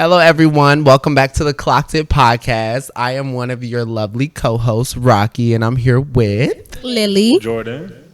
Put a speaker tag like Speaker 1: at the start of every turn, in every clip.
Speaker 1: Hello, everyone. Welcome back to the Clocked It podcast. I am one of your lovely co-hosts, Rocky, and I'm here with
Speaker 2: Lily,
Speaker 3: Jordan,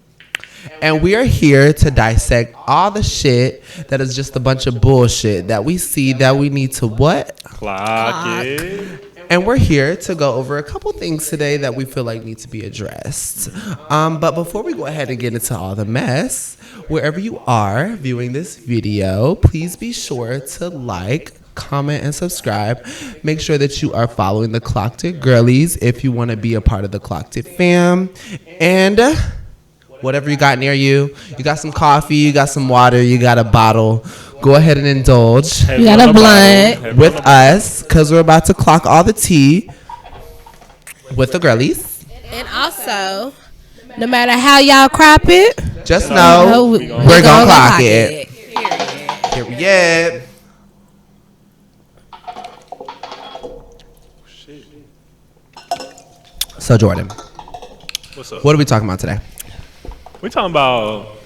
Speaker 1: and we are here to dissect all the shit that is just a bunch of bullshit that we see that we need to what?
Speaker 3: Clock it.
Speaker 1: And we're here to go over a couple things today that we feel like need to be addressed. But before we go ahead and get into all the mess, wherever you are viewing this video, please be sure to like, comment, and subscribe. Make sure that you are following the Clocked It Girlies if you want to be a part of the Clocked It fam. And whatever you got near you, you got some coffee, you got some water, you got a bottle, go ahead and indulge.
Speaker 2: You got a blunt
Speaker 1: with us, because we're about to clock all the tea with the girlies.
Speaker 2: and also, no matter how y'all crop it,
Speaker 1: just know we're gonna clock it. Period. So Jordan,
Speaker 3: What's up?
Speaker 1: what are we talking about today?
Speaker 3: We're talking about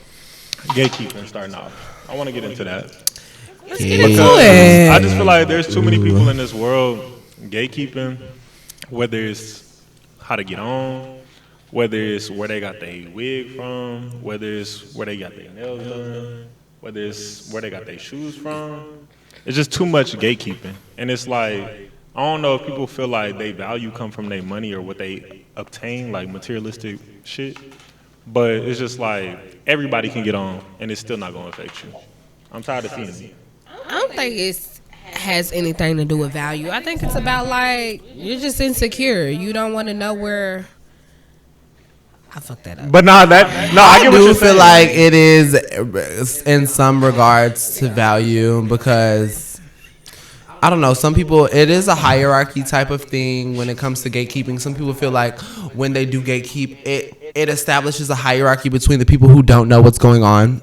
Speaker 3: gatekeeping starting off. I want to get into that.
Speaker 2: let's get into it.
Speaker 3: I just feel like there's too many people in this world gatekeeping, whether it's how to get on, whether it's where they got their wig from, whether it's where they got their nails done, whether it's where they got their shoes from. It's just too much gatekeeping. And it's like, I don't know if people feel like they value come from their money or what they obtain, like materialistic shit. But it's just like everybody can get on, and it's still not going to affect you. I'm tired of seeing it.
Speaker 2: I don't think it has anything to do with value. I think it's about like you're just insecure. You don't want to know where. I fucked that up.
Speaker 3: But I get
Speaker 1: I
Speaker 3: what
Speaker 1: do
Speaker 3: you're
Speaker 1: feel
Speaker 3: saying.
Speaker 1: like it is in some regards to value because I don't know, some people, it is a hierarchy type of thing when it comes to gatekeeping. Some people feel like when they do gatekeep, it establishes a hierarchy between the people who don't know what's going on.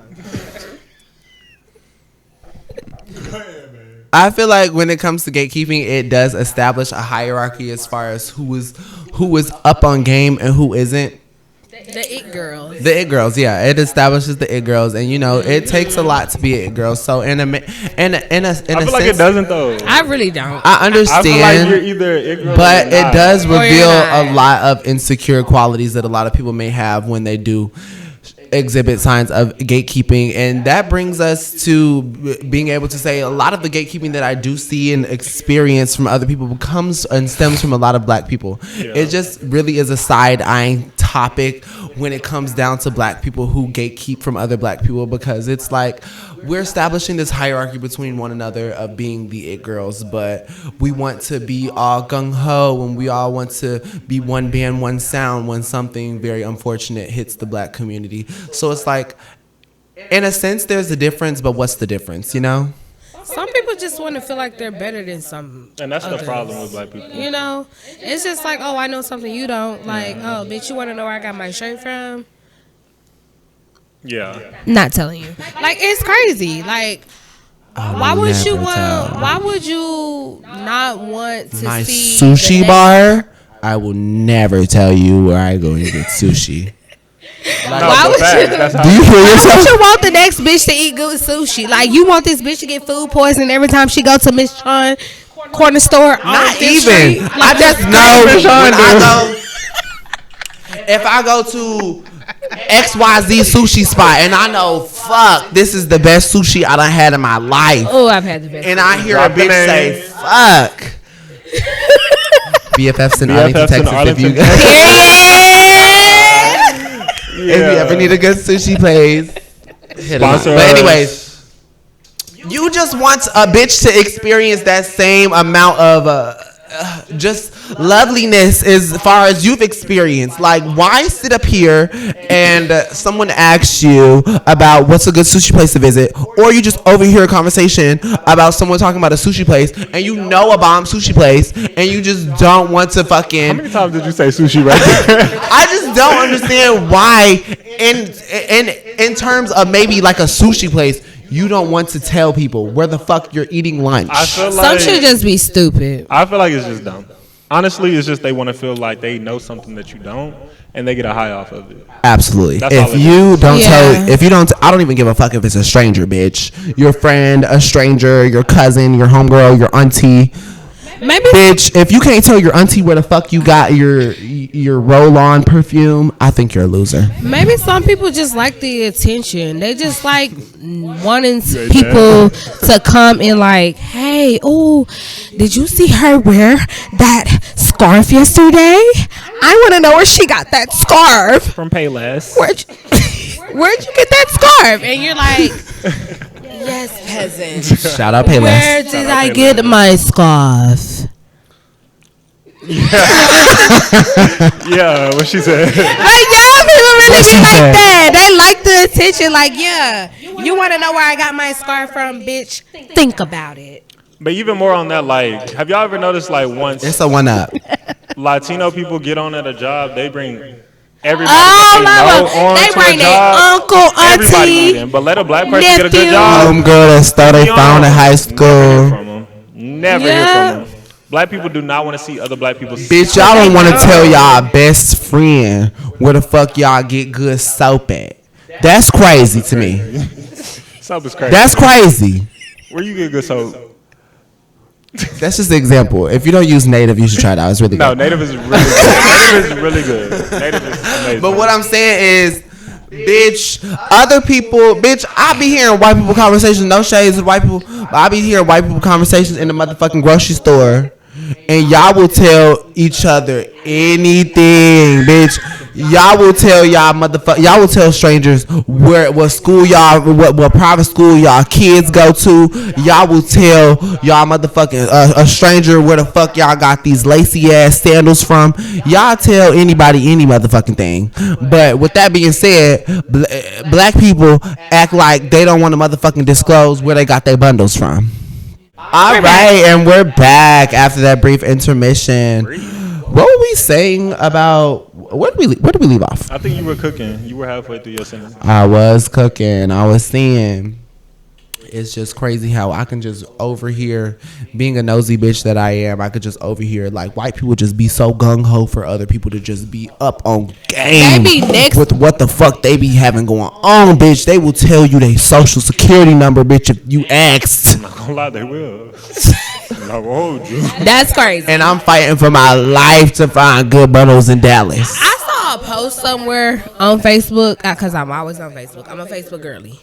Speaker 1: I feel like when it comes to gatekeeping, it does establish a hierarchy as far as who is up on game and who isn't.
Speaker 2: The it girls.
Speaker 1: The it girls, yeah, it establishes the it girls, and you know it takes a lot to be an it girl. So in a
Speaker 3: I feel like it doesn't though.
Speaker 2: I really don't.
Speaker 1: I understand.
Speaker 3: I feel like you're either it girl
Speaker 1: But
Speaker 3: or
Speaker 1: it
Speaker 3: not.
Speaker 1: does reveal
Speaker 2: not.
Speaker 1: a lot of insecure qualities that a lot of people may have when they do exhibit signs of gatekeeping. And that brings us to being able to say a lot of the gatekeeping that I do see and experience from other people comes and stems from a lot of black people.
Speaker 3: Yeah.
Speaker 1: It just really is a side-eyeing topic when it comes down to black people who gatekeep from other black people, because it's like we're establishing this hierarchy between one another of being the it girls, but we want to be all gung-ho and we all want to be one band, one sound when something very unfortunate hits the black community. So it's like, in a sense, there's a difference, but what's the difference, you know?
Speaker 2: Some people just want to feel like they're better than some.
Speaker 3: And that's
Speaker 2: others.
Speaker 3: the problem with black people.
Speaker 2: You know, it's just like, oh, I know something you don't. Like, oh, bitch, you want to know where I got my shirt from?
Speaker 3: Yeah.
Speaker 2: Not telling you. Like, it's crazy. Like, why would you want? Why would you not want to
Speaker 1: My
Speaker 2: see
Speaker 1: sushi
Speaker 2: the
Speaker 1: bar, I will never tell you where I go and get sushi.
Speaker 2: Why would you?
Speaker 1: Do you hear
Speaker 2: Why
Speaker 1: yourself?
Speaker 2: would you want the next bitch to eat good sushi? Like, you want this bitch to get food poisoning every time she go to Miss Chun corner store?
Speaker 1: Not even. I just know when I go. If I go to XYZ sushi spot and I know, fuck, this is the best sushi I done had in my life,
Speaker 2: Oh, I've had the best.
Speaker 1: and I hear a
Speaker 3: Drop the
Speaker 1: bitch
Speaker 3: name.
Speaker 1: say, fuck. BFFs in Arlington,
Speaker 3: BFFs in
Speaker 1: Texas.
Speaker 3: Arlington,
Speaker 1: If you ever need a good sushi place, hit 'em up.
Speaker 3: Sponsor
Speaker 1: But
Speaker 3: us.
Speaker 1: anyways, you just want a bitch to experience that same amount of just loveliness as far as you've experienced. Like, why sit up here and someone asks you about what's a good sushi place to visit, or you just overhear a conversation about someone talking about a sushi place, and you know a bomb sushi place, and you just don't want to
Speaker 3: How
Speaker 1: fucking.
Speaker 3: many times did you say sushi right there?
Speaker 1: I just don't understand why, in terms of maybe like a sushi place, you don't want to tell people where the fuck you're eating lunch.
Speaker 3: I feel
Speaker 2: Some
Speaker 3: like
Speaker 2: should just be stupid.
Speaker 3: I feel like it's just dumb. Honestly, it's just they want to feel like they know something that you don't, and they get a high off of it.
Speaker 1: Absolutely.
Speaker 3: That's all
Speaker 1: If
Speaker 3: it
Speaker 1: you
Speaker 3: is.
Speaker 1: don't
Speaker 2: Yeah.
Speaker 1: tell, if you don't, I don't even give a fuck if it's a stranger, bitch. Your friend, a stranger, your cousin, your homegirl, your auntie.
Speaker 2: Maybe
Speaker 1: Bitch, if you can't tell your auntie where the fuck you got your roll-on perfume, I think you're a loser.
Speaker 2: Maybe some people just like the attention. They just like wanting people to come and like, hey, oh, did you see her wear that scarf yesterday? I want to know where she got that scarf.
Speaker 3: From Payless.
Speaker 2: Where'd you get that scarf? And you're like, yes, peasant.
Speaker 1: Shout out Payless.
Speaker 2: Where did I get my scarf?
Speaker 3: Yeah, what she said.
Speaker 2: Like, yeah, people really
Speaker 1: What
Speaker 2: be
Speaker 1: she
Speaker 2: like
Speaker 1: said?
Speaker 2: that. They like the attention. Like, yeah, you want to know where I got my scarf from, bitch? Think about it.
Speaker 3: But even more on that, like, have y'all ever noticed, like, once
Speaker 1: It's a one up.
Speaker 3: Latino people get on at a job, they bring everybody
Speaker 2: All
Speaker 3: that they know
Speaker 2: of
Speaker 3: on
Speaker 2: them. They
Speaker 3: to
Speaker 2: bring
Speaker 3: a
Speaker 2: their
Speaker 3: job.
Speaker 2: uncle,
Speaker 3: Everybody
Speaker 2: auntie,
Speaker 3: need them. But let a black person get a good
Speaker 2: nephew.
Speaker 3: job.
Speaker 1: Homegirl that started
Speaker 3: be
Speaker 1: found in
Speaker 3: on.
Speaker 1: high
Speaker 3: Never hear
Speaker 1: school.
Speaker 3: from them. Never
Speaker 2: Yeah.
Speaker 3: hear from them. Black people do not want to see other black people.
Speaker 1: Bitch, y'all don't want to tell y'all best friend where the fuck y'all get good soap at. That's crazy to me.
Speaker 3: Soap is crazy.
Speaker 1: That's crazy.
Speaker 3: Where you get good soap?
Speaker 1: That's just an example. If you don't use native, you should try it out. It's really
Speaker 3: No,
Speaker 1: good.
Speaker 3: native is really good. Native is really good. Native is amazing.
Speaker 1: But what I'm saying is, bitch, other people, bitch, I be hearing white people conversations, no shades with white people, but I be hearing white people conversations in the motherfucking grocery store, and y'all will tell each other anything, bitch. Y'all will tell y'all will tell strangers what school y'all, what private school y'all kids go to. Y'all will tell y'all motherfucking a stranger where the fuck y'all got these lacy ass sandals from. Y'all tell anybody any motherfucking thing. But with that being said, black people act like they don't want to motherfucking disclose where they got their bundles from. All right, and we're back after that brief intermission. What were we saying about where did we leave off?
Speaker 3: I think you were cooking. You were halfway through your sentence.
Speaker 1: I was cooking. I was saying it's just crazy how I can just overhear, being a nosy bitch that I am, I could just overhear like white people just be so gung ho for other people to just be up on game
Speaker 2: They be next-
Speaker 1: with what the fuck they be having going on, bitch. They will tell you their social security number, bitch, if you asked.
Speaker 3: I'm not gonna lie, they will. I'm not gonna hold you.
Speaker 2: That's crazy.
Speaker 1: And I'm fighting for my life to find good bundles in Dallas.
Speaker 2: I saw a post somewhere on Facebook because I'm always on Facebook. I'm a Facebook girly.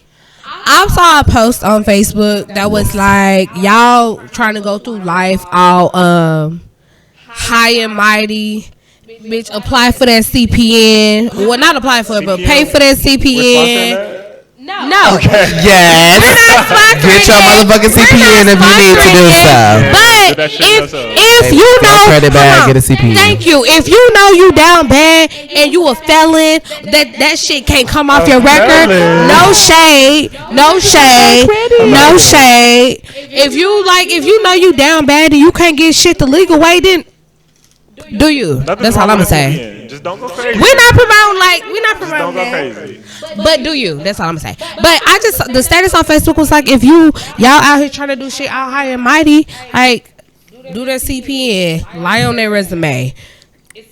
Speaker 2: I saw a post on Facebook that was like, y'all trying to go through life all high and mighty. Bitch, apply for that CPN. Well, not apply for it, but pay for that CPN. No.
Speaker 1: Yes. Get your motherfucking CPN if you need to do so.
Speaker 2: But
Speaker 3: that shit yourself.
Speaker 2: if you
Speaker 1: Get a
Speaker 2: know,
Speaker 1: credit bag,
Speaker 2: come on.
Speaker 1: get a CPN.
Speaker 2: Thank you. If you know you down bad and you a felon, that shit can't come off your record.
Speaker 3: felon.
Speaker 2: No shade. No shade. No shade. If you know you down bad and you can't get shit the legal way, then do you?
Speaker 3: Nothing's
Speaker 2: That's all
Speaker 3: wrong
Speaker 2: I'm
Speaker 3: with
Speaker 2: gonna say.
Speaker 3: CPN. Just don't go crazy.
Speaker 2: We're not promoting
Speaker 3: Just don't go
Speaker 2: that.
Speaker 3: crazy.
Speaker 2: But do you? That's all I'm saying. But the status on Facebook was like, if y'all out here trying to do shit out high and mighty, like do that CPN, lie on their resume,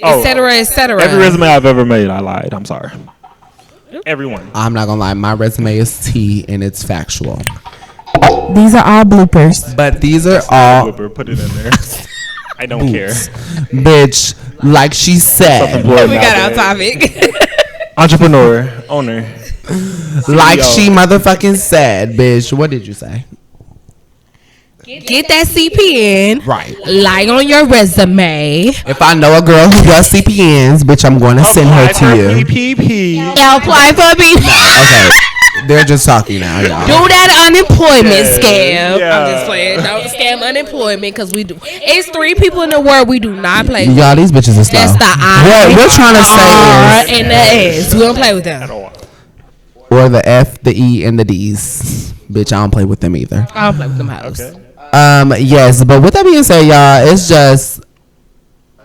Speaker 2: etc., etc.
Speaker 3: Every resume I've ever made, I lied. I'm sorry. Everyone.
Speaker 1: I'm not gonna lie, my resume is T and it's factual.
Speaker 2: These are all bloopers.
Speaker 1: But these are all
Speaker 3: Flipper, put it in there. I don't care.
Speaker 1: bitch, like she said.
Speaker 3: Self-employed
Speaker 2: We got
Speaker 3: nowadays.
Speaker 2: our topic.
Speaker 3: Entrepreneur, owner.
Speaker 1: Like
Speaker 3: CEO.
Speaker 1: she motherfucking said, bitch. What did you say?
Speaker 2: Get that CPN.
Speaker 1: Right.
Speaker 2: Lie on your resume.
Speaker 1: If I know a girl who does CPNs, bitch, I'm going to send her to you.
Speaker 3: PPP.
Speaker 2: Apply for me.
Speaker 1: Okay. They're just talking now, y'all.
Speaker 2: Do that unemployment scam.
Speaker 3: yeah.
Speaker 2: I'm just playing. Don't scam unemployment because we do. It's 3 people in the world we do not play with.
Speaker 1: Y'all, these bitches are slow.
Speaker 2: That's the I.
Speaker 1: What we're trying to
Speaker 2: R
Speaker 1: say
Speaker 2: and the S. We don't play with them.
Speaker 1: is, or the F, the E, and the D's. Bitch, I don't play with them either.
Speaker 2: I don't play with them hoes.
Speaker 3: Okay.
Speaker 1: Yes, but with that being said, y'all, it's just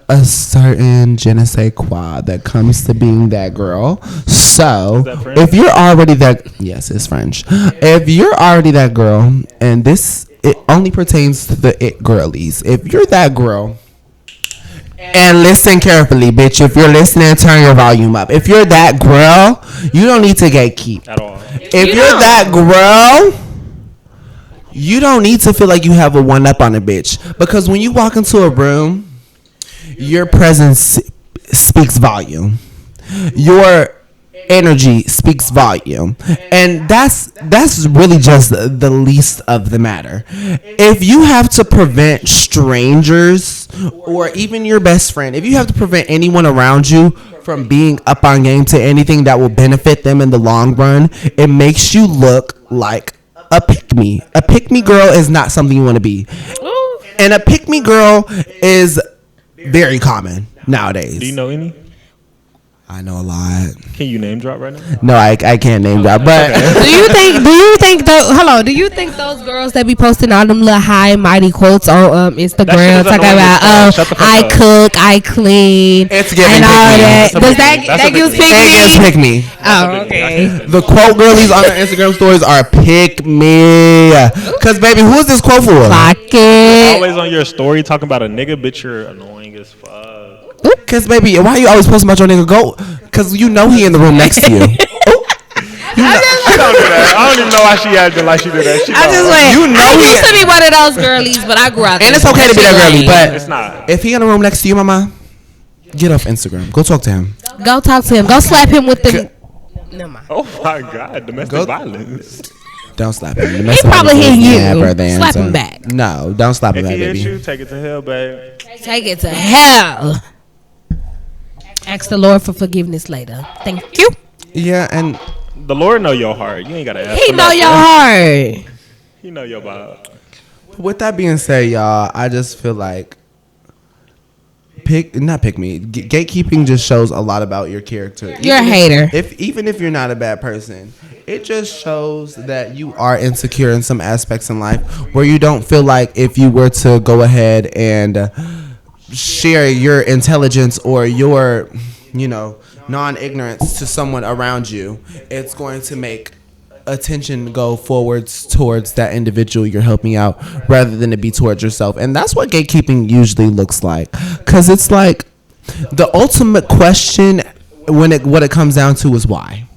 Speaker 1: a certain je ne sais quoi that comes to being that girl. So
Speaker 3: Is that French?
Speaker 1: if you're already that, yes, it's French. If you're already that girl, and it only pertains to the it girlies. If you're that girl And listen carefully, bitch. If you're listening, turn your volume up. If you're that girl, you don't need to gatekeep.
Speaker 3: At all.
Speaker 1: If you're that girl, you don't need to feel like you have a one up on a bitch. Because when you walk into a room, your presence speaks volume. Your energy speaks volume, and that's really just the least of the matter. If you have to prevent strangers or even your best friend, if you have to prevent anyone around you from being up on game to anything that will benefit them in the long run, it makes you look like a pick-me. A pick-me girl is not something you want to be. And a pick-me girl is very common nowadays.
Speaker 3: Do you know any?
Speaker 1: I know a lot.
Speaker 3: Can you name drop right now?
Speaker 1: No, I can't name drop. But
Speaker 2: do you think those girls that be posting all them little high mighty quotes on Instagram talking about I cook, I clean,
Speaker 1: it's giving
Speaker 2: and all that? Does that gives pick me?
Speaker 1: It gives pick me.
Speaker 2: Oh, okay.
Speaker 1: The quote girlies on their Instagram stories are pick me. Cause baby, who is this quote for?
Speaker 2: Clock it.
Speaker 3: Always on your story talking about a nigga, bitch. You're annoying as fuck.
Speaker 1: Cause baby, why you always posting about your nigga? Go, cause you know he in the room next to you.
Speaker 3: She don't do that. I don't even know why she acting like she did that. She
Speaker 2: I just went.
Speaker 1: You know
Speaker 2: I
Speaker 1: he-
Speaker 2: used to be one of those girlies, but I grew up.
Speaker 1: And it's okay to be that girly, but
Speaker 3: It's not.
Speaker 1: if he in the room next to you, mama, get off Instagram. Go talk to him.
Speaker 2: Go talk to him. Go slap him with the. Never mind.
Speaker 3: Oh my God, domestic violence.
Speaker 1: Don't slap him.
Speaker 2: He probably hit you.
Speaker 1: Than
Speaker 2: Slap
Speaker 1: to-
Speaker 2: him back.
Speaker 1: No, don't slap him
Speaker 3: If
Speaker 1: back,
Speaker 3: he hits
Speaker 1: baby.
Speaker 3: you, take it to hell, babe.
Speaker 2: Take it to hell. Ask the Lord for forgiveness later. Thank you.
Speaker 1: Yeah, and
Speaker 3: The Lord know your heart. You ain't gotta ask.
Speaker 2: He
Speaker 3: for
Speaker 2: know
Speaker 3: nothing.
Speaker 2: your heart.
Speaker 3: He know your vibe.
Speaker 1: with that being said, y'all, I just feel like gatekeeping just shows a lot about your character.
Speaker 2: You're a hater.
Speaker 1: Even if you're not a bad person, it just shows that you are insecure in some aspects in life where you don't feel like if you were to go ahead and share your intelligence or your, non-ignorance to someone around you, it's going to make attention go forwards towards that individual you're helping out rather than to be towards yourself. And that's what gatekeeping usually looks like, because it's like the ultimate question what it comes down to is why.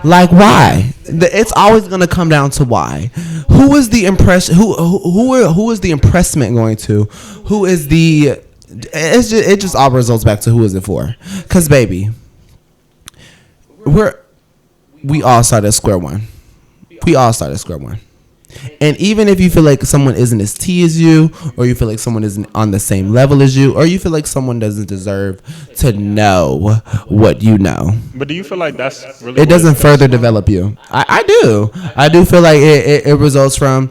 Speaker 1: Like, why? It's always going to come down to why. Who is the impression? Who is the impressment going to? Who is the? It just all results back to who is it for? Because baby, we all start at square one. We all start at square one. And even if you feel like someone isn't as T as you, or you feel like someone isn't on the same level as you, or you feel like someone doesn't deserve to know what you know.
Speaker 3: But do you feel like that's really?
Speaker 1: It doesn't further develop you. I do. I do feel like it results from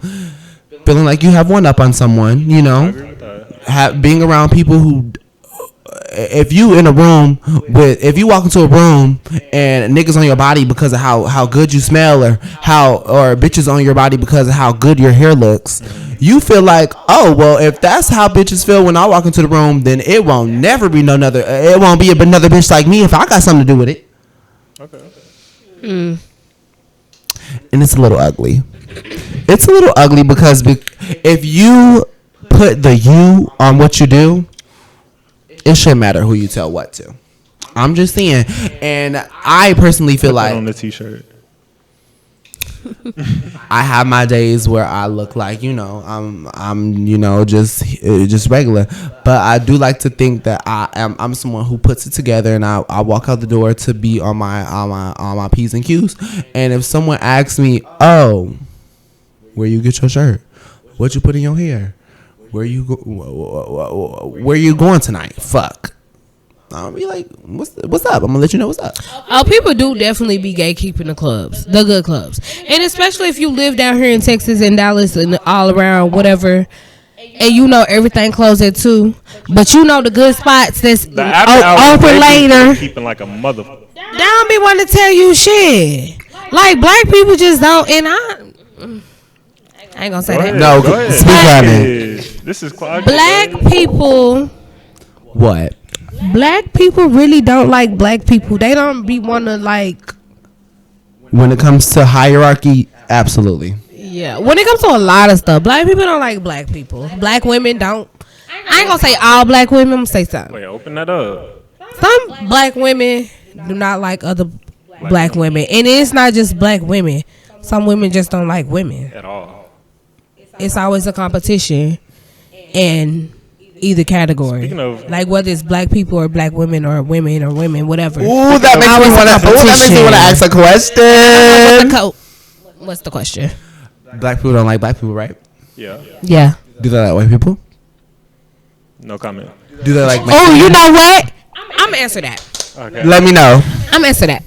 Speaker 1: feeling like you have one up on someone,
Speaker 3: I agree with that.
Speaker 1: being around people who, if you walk into a room and niggas on your body because of how good you smell, or bitches on your body because of how good your hair looks, you feel like, oh well, if that's how bitches feel when I walk into the room, then it won't never be it won't be another bitch like me if I got something to do with it.
Speaker 3: Okay.
Speaker 1: And it's a little ugly. It's a little ugly because if you put the you on what you do, it shouldn't matter who you tell what to. I'm just saying. And I personally feel like
Speaker 3: on the t-shirt.
Speaker 1: I have my days where I look like, I'm just regular. But I do like to think that I'm someone who puts it together, and I walk out the door to be on my P's and Q's. And if someone asks me, oh, where you get your shirt? What you put in your hair? Where you going tonight? Fuck. I'll be like, what's up? I'm gonna let you know what's up.
Speaker 2: Oh, people do definitely be gatekeeping the clubs, the good clubs, and especially if you live down here in Texas and Dallas and all around whatever, and everything closed at 2, but the good spots that's open later.
Speaker 3: Keeping like a mother.
Speaker 2: They don't be wanting to tell you shit. Like black people just don't, and I ain't gonna say that.
Speaker 1: No, speak on it.
Speaker 3: This is Clark.
Speaker 2: Black people.
Speaker 1: What?
Speaker 2: Black people really don't like black people. They don't be wanna like.
Speaker 1: When it comes to hierarchy, absolutely.
Speaker 2: Yeah, when it comes to a lot of stuff, black people don't like black people. Black women don't. I I ain't gonna say all black women. I'm gonna say some.
Speaker 3: Wait, open that up.
Speaker 2: Some black women do not like other black women, and it's not just black women. Some women just don't like women
Speaker 3: At all.
Speaker 2: It's always a competition in either category.
Speaker 3: Speaking of-
Speaker 2: like whether it's black people or black women or women, whatever.
Speaker 1: Ooh, that makes me want to ask a question.
Speaker 2: What's the question?
Speaker 1: Black people don't like black people, right?
Speaker 3: Yeah.
Speaker 2: Yeah.
Speaker 1: Do they like white people?
Speaker 3: No comment.
Speaker 1: Do they like?
Speaker 2: Oh, you know what? I'm gonna answer that.
Speaker 3: Okay.
Speaker 1: Let me know.
Speaker 2: I'm gonna answer that.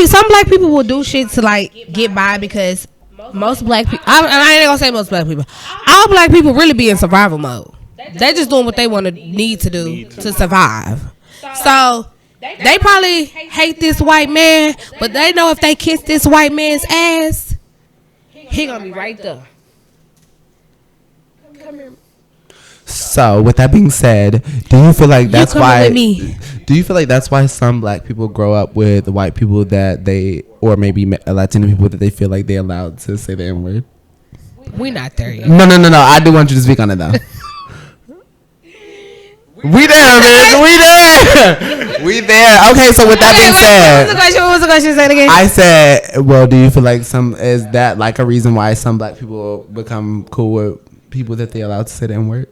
Speaker 2: Some black people will do shit to like get by because most black people. I ain't gonna say most black people. All black people really be in survival mode. They're just doing what they need to do to survive. So they probably hate this white man, but they know if they kiss this white man's ass, he gonna be right there.
Speaker 1: So, with that being said, do you feel like that's why?
Speaker 2: With me.
Speaker 1: Do you feel like that's why some black people grow up with white people that they, or maybe Latino people that they feel like they're allowed to say the N word?
Speaker 2: We not there yet.
Speaker 1: No. I do want you to speak on it though. We there, man. We there. Okay, so with that being said,
Speaker 2: What was the question? Say it again.
Speaker 1: I said, well, do you feel like is that like a reason why some black people become cool with people that they allowed to say the N word?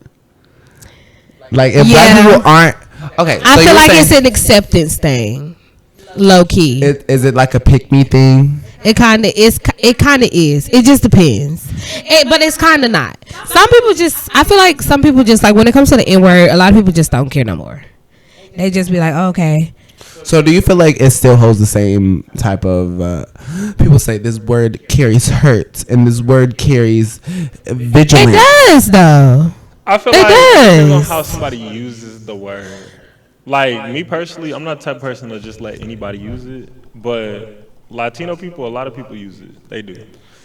Speaker 1: Like if black people aren't okay,
Speaker 2: I feel like it's an acceptance thing, low key.
Speaker 1: Is it like a pick me thing?
Speaker 2: It kind of is. It kind of is. It just depends. But it's kind of not. Some people just. I feel like some people just like when it comes to the N word. A lot of people just don't care no more. They just be like, oh, okay.
Speaker 1: So do you feel like it still holds the same type of? People say this word carries hurt and this word carries vigilance.
Speaker 2: It does though.
Speaker 3: I feel
Speaker 2: It
Speaker 3: like it depends on
Speaker 2: does.
Speaker 3: how somebody uses the word. Like me personally, I'm not the type of person to just let anybody use it, but Latino people, a lot of people use it. They do.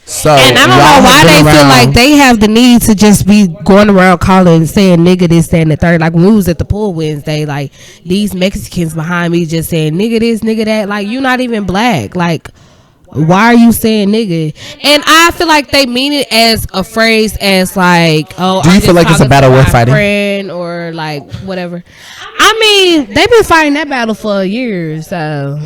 Speaker 1: So
Speaker 2: And I don't know why they feel like they have the need to just be going around calling, saying nigga this, saying the third. Like when we was at the pool Wednesday, like these Mexicans behind me just saying nigga this, nigga that. Like you not even black. Like why are you saying nigga? And I feel like they mean it as a phrase, as like, oh,
Speaker 1: do you feel like it's a battle worth fighting?
Speaker 2: Friend or like whatever. I mean, they've been fighting that battle for years, so.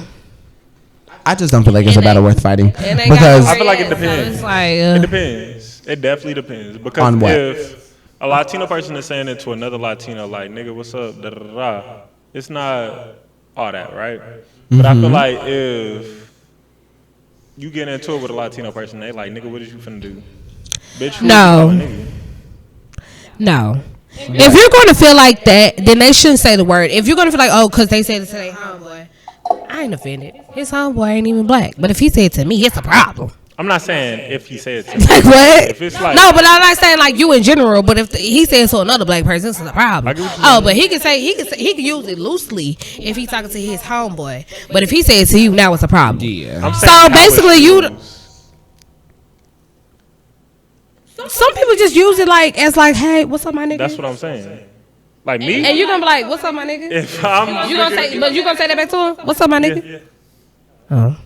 Speaker 1: I just don't feel like it's a battle worth fighting
Speaker 3: I feel like it depends.
Speaker 2: It's like,
Speaker 3: it depends. It definitely depends. Because
Speaker 1: On what?
Speaker 3: if a Latino person is saying it to another Latino, like, nigga, what's up? Da, da, da, da, it's not all that, right? But I feel like if you get into it with a Latino person, they like, nigga, what is you finna do? Bitch, who
Speaker 2: No.
Speaker 3: is you calling nigga?
Speaker 2: No. If you're going to feel like that, then they shouldn't say the word. If you're going to feel like, oh, because they said it to their homeboy, I ain't offended. His homeboy ain't even black. But if he said it to me, it's a problem.
Speaker 3: I'm not saying if he said it to me.
Speaker 2: Like what?
Speaker 3: If it's like,
Speaker 2: No, but I'm not saying like you in general. But if he says to another black person, it's a problem. Oh, but he can use it loosely if he's talking to his homeboy. But if he says it to you, now it's a problem.
Speaker 1: Yeah.
Speaker 3: I'm
Speaker 2: So
Speaker 3: saying
Speaker 2: basically,
Speaker 3: you.
Speaker 2: some people just use it like as like, hey, what's up, my nigga?
Speaker 3: That's what I'm saying. Like me,
Speaker 2: And you gonna be like, what's up, my nigga?
Speaker 3: if I'm,
Speaker 2: You gonna say, but you gonna say that back to him? What's up, my nigga?
Speaker 3: yeah.
Speaker 2: Oh.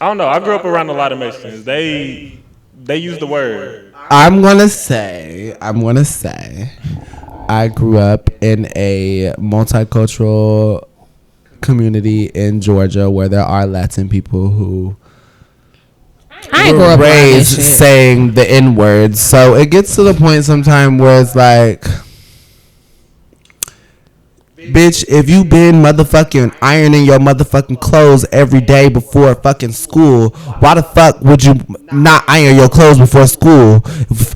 Speaker 3: I don't know. I grew up around a lot of Mexicans. They use the word.
Speaker 1: I'm gonna say I grew up in a multicultural community in Georgia where there are Latin people who
Speaker 2: I ain't
Speaker 1: were
Speaker 2: grow up around that
Speaker 1: raised
Speaker 2: shit.
Speaker 1: saying the N word. So it gets to the point sometime where it's like, bitch, if you been motherfucking ironing your motherfucking clothes every day before fucking school, why the fuck would you not iron your clothes before school?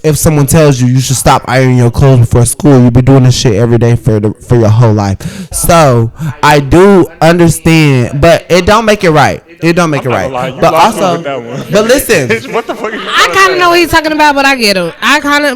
Speaker 1: If someone tells you you should stop ironing your clothes before school, you be doing this shit every day for your whole life. So I do understand, but it don't make it right. It don't make it right. But also, but listen,
Speaker 3: What the fuck?
Speaker 2: I kind of know what he's talking about, but I get him.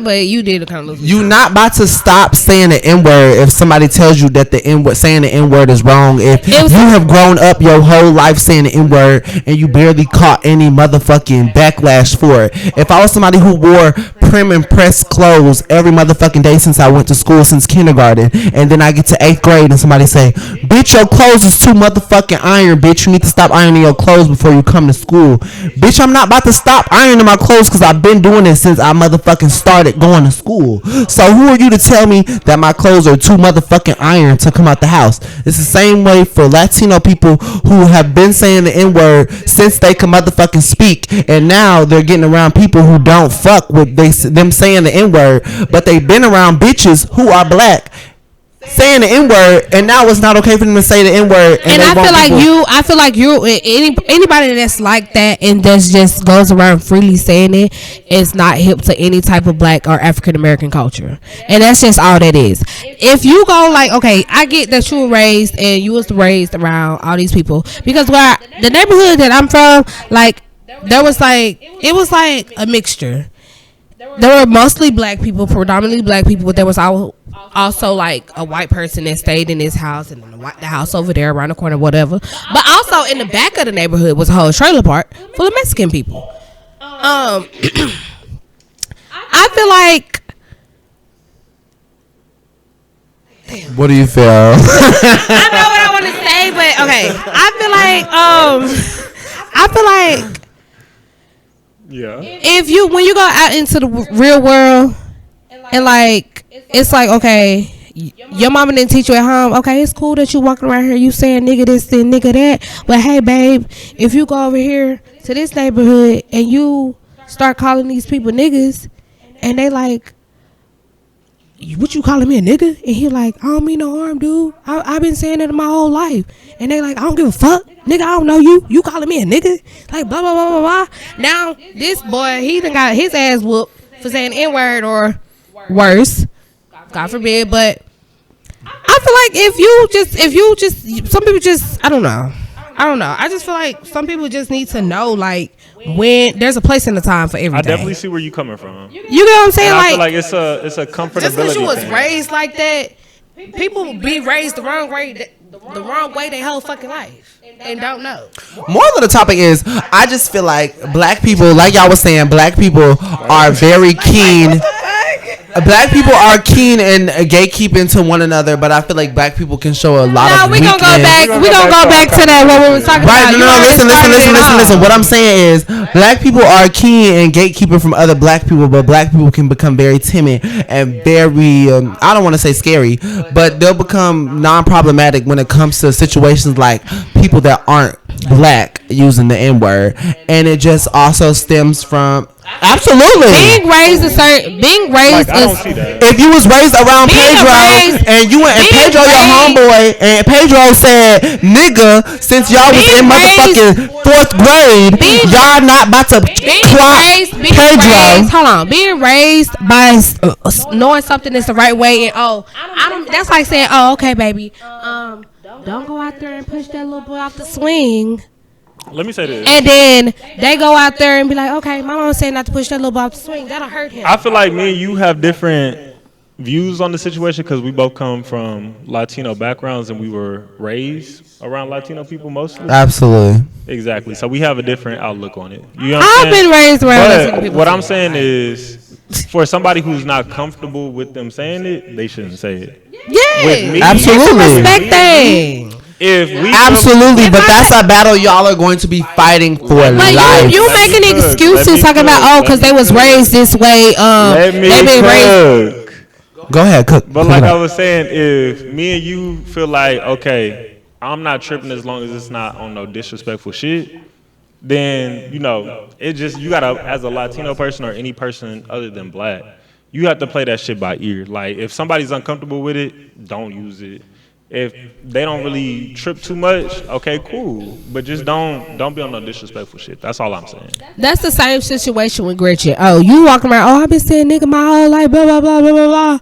Speaker 2: But you did kind of lose.
Speaker 1: you not about to stop saying the N word if somebody tells you that the N word, saying the N word is wrong. If you have grown up your whole life saying the N word and you barely caught any motherfucking backlash for it. If I was somebody who wore prim and press clothes every motherfucking day since I went to school since kindergarten, and then I get to 8th grade and somebody say, bitch, your clothes is too motherfucking iron, bitch. You need to stop ironing your clothes before you come to school. Bitch, I'm not about to stop ironing my clothes because I've been doing it since I motherfucking started going to school. So who are you to tell me that my clothes are too motherfucking iron to come out the house? It's the same way for Latino people who have been saying the N-word since they can motherfucking speak, and now they're getting around people who don't fuck with them saying the N-word, but they've been around bitches who are black saying the N-word, and now it's not okay for them to say the N-word.
Speaker 2: And I feel like anybody that's like that and that just goes around freely saying it is not hip to any type of black or African American culture, and that's just all that is. If you go like, okay, I get that you were raised and you was raised around all these people, because the neighborhood that I'm from, like, it was like a mixture. There were mostly black people, predominantly black people, but there was also like a white person that stayed in this house and the house over there around the corner, whatever. But also in the back of the neighborhood was a whole trailer park full of Mexican people. I feel like.
Speaker 1: What do you feel?
Speaker 2: I know what I want to say, but okay. I feel like.
Speaker 3: Yeah.
Speaker 2: When you go out into the real world and like it's like, okay, your mama didn't teach you at home. Okay, it's cool that you walking around here, you saying nigga this and nigga that. But hey, babe, if you go over here to this neighborhood and you start calling these people niggas, and they like, what you calling me a nigga? And he like, I don't mean no harm, dude. I've been saying that my whole life. And they like, I don't give a fuck. Nigga, I don't know you. You calling me a nigga? Like, blah, blah, blah, blah, blah. Now, this boy, he done got his ass whooped for saying the N-word or worse. God forbid. But I feel like if you just, some people just, I don't know. I just feel like some people just need to know, like, when there's a place and a time for everything.
Speaker 3: I definitely see where you coming from.
Speaker 2: You get what I'm saying?
Speaker 3: And
Speaker 2: like,
Speaker 3: I feel like it's a comfortability.
Speaker 2: Just because you was
Speaker 3: thing.
Speaker 2: raised like that, people be raised the wrong way their whole fucking life and don't know.
Speaker 1: More of the topic is, I just feel like black people, like y'all was saying, black people are very keen. Black people are keen and gatekeeping to one another, but I feel like black people can show a lot of weakness.
Speaker 2: We gonna go back to that what we were talking about.
Speaker 1: No, listen. What I'm saying is, black people are keen and gatekeeping from other black people, but black people can become very timid and very, I don't want to say scary, but they'll become non-problematic when it comes to situations like people that aren't black using the N-word, and it just also stems from being raised
Speaker 3: I don't see that.
Speaker 1: if you was raised around Pedro and you went and Pedro your homeboy and Pedro said nigga since y'all was in motherfucking 4th grade, y'all not about to clock Pedro.
Speaker 2: Hold on, being raised by knowing something is the right way, and I don't. That's like saying, oh, okay, baby, don't go out there and push that little boy off the swing.
Speaker 3: Let me say this.
Speaker 2: And then they go out there and be like, okay, my mom said not to push that little boy off the swing. That'll hurt him.
Speaker 3: I feel like me and you have different views on the situation because we both come from Latino backgrounds and we were raised around Latino people mostly.
Speaker 1: Absolutely.
Speaker 3: Exactly. So we have a different outlook on it. You know what I'm
Speaker 2: I've been raised around Latino people.
Speaker 3: What I'm saying is, for somebody who's not comfortable with them saying it, they shouldn't say it.
Speaker 2: Yeah.
Speaker 3: With me,
Speaker 1: absolutely.
Speaker 2: It's a respect thing.
Speaker 1: Absolutely, but that's a battle y'all are going to be fighting for life.
Speaker 2: You making excuses talking about because they was raised this way. They been raised.
Speaker 1: Go ahead, cook.
Speaker 3: But like I was saying, if me and you feel like, okay, I'm not tripping as long as it's not on no disrespectful shit, then it just, you gotta, as a Latino person or any person other than black, you have to play that shit by ear. Like, if somebody's uncomfortable with it, don't use it. If they don't really trip too much, okay, cool. But just don't be on no disrespectful shit. That's all I'm saying.
Speaker 2: That's the same situation with Gretchen. Oh, you walking around, I've been saying nigga my whole life, blah, blah, blah, blah, blah, blah.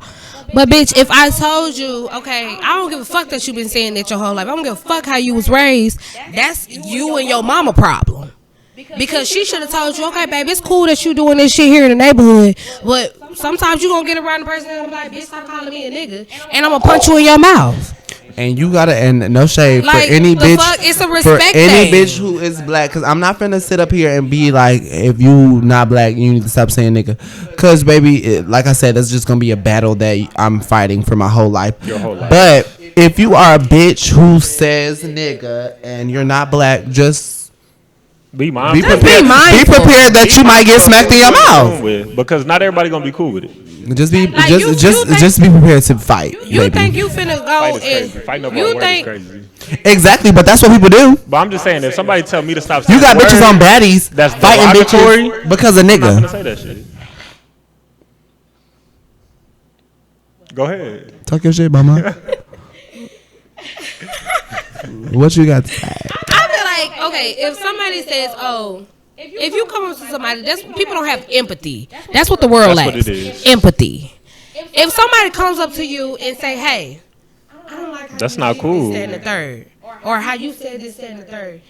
Speaker 2: But bitch, if I told you, okay, I don't give a fuck that you been saying that your whole life. I don't give a fuck how you was raised. That's you and your mama problem. Because she should have told you, okay, baby, it's cool that you doing this shit here in the neighborhood, but sometimes you gonna get around the person and be like, bitch, stop calling me a nigga, and I'm gonna punch you in your mouth.
Speaker 1: And you gotta, and no shade
Speaker 2: Like,
Speaker 1: for any
Speaker 2: the
Speaker 1: bitch.
Speaker 2: fuck? It's a
Speaker 1: for
Speaker 2: respect
Speaker 1: any
Speaker 2: thing.
Speaker 1: bitch who is black, cause I'm not finna sit up here and be like, if you not black, you need to stop saying nigga. Cause baby, like I said, that's just gonna be a battle that I'm fighting for my whole life.
Speaker 3: Your whole life.
Speaker 1: But if you are a bitch who says nigga and you're not black, just
Speaker 3: Be mindful.
Speaker 2: Be mindful.
Speaker 1: Be prepared that you might get smacked in your mouth.
Speaker 3: Because not everybody gonna be cool with it.
Speaker 1: Just be
Speaker 2: Like,
Speaker 1: just be prepared to fight.
Speaker 2: You
Speaker 1: baby.
Speaker 2: think you finna go
Speaker 3: Fight is crazy.
Speaker 2: and
Speaker 3: Fighting over a
Speaker 2: you
Speaker 3: word
Speaker 2: think
Speaker 3: is crazy.
Speaker 1: Exactly, but that's what people do.
Speaker 3: But I'm just saying, if somebody tell me to stop saying
Speaker 1: You got
Speaker 3: the
Speaker 1: bitches
Speaker 3: word,
Speaker 1: on baddies
Speaker 3: that's
Speaker 1: fighting
Speaker 3: derogatory,
Speaker 1: bitches because of
Speaker 3: I'm not gonna
Speaker 1: nigga.
Speaker 3: say that shit. Go ahead.
Speaker 1: Talk your shit, mama. What you got to say?
Speaker 2: I feel like, okay, if somebody says, oh, if you come up to somebody, that's people don't have empathy. That's what the world
Speaker 3: That's what
Speaker 2: lacks.
Speaker 3: it is.
Speaker 2: Empathy. If somebody comes up to you and say, hey, I don't like how
Speaker 3: That's
Speaker 2: you
Speaker 3: not
Speaker 2: did
Speaker 3: cool.
Speaker 2: this, that, and the third, or how you said this, that, and the third,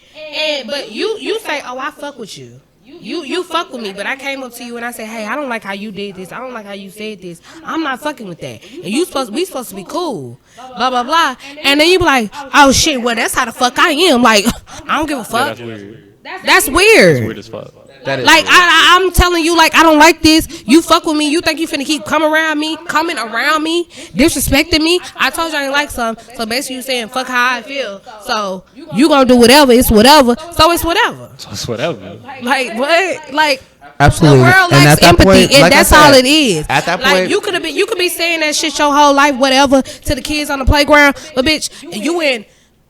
Speaker 2: but you say, oh, I fuck with you. You fuck with me, but I came up to you and I said, hey, I don't like how you did this. I don't like how you said this. I'm not fucking with that. And we supposed to be cool. Blah, blah, blah. And then you be like, oh, shit, well, that's how the fuck I am. Like, I don't give a
Speaker 3: Yeah,
Speaker 2: fuck.
Speaker 3: that's weird.
Speaker 2: That's weird.
Speaker 3: Weird as fuck.
Speaker 1: That is
Speaker 2: Like, I'm telling you, like, I don't like this. You fuck with me. You think you finna keep coming around me, disrespecting me. I told you I didn't like some. So basically you saying, fuck how I feel. So you gonna do whatever. It's whatever. So it's whatever.
Speaker 3: So it's whatever.
Speaker 2: Like, what? Like,
Speaker 1: absolutely.
Speaker 2: the world
Speaker 1: And
Speaker 2: lacks
Speaker 1: at that
Speaker 2: empathy,
Speaker 1: point,
Speaker 2: and
Speaker 1: like I
Speaker 2: that's
Speaker 1: said,
Speaker 2: all it is.
Speaker 1: At that
Speaker 2: Like,
Speaker 1: point,
Speaker 2: you could be saying that shit your whole life, whatever, to the kids on the playground. But bitch, you in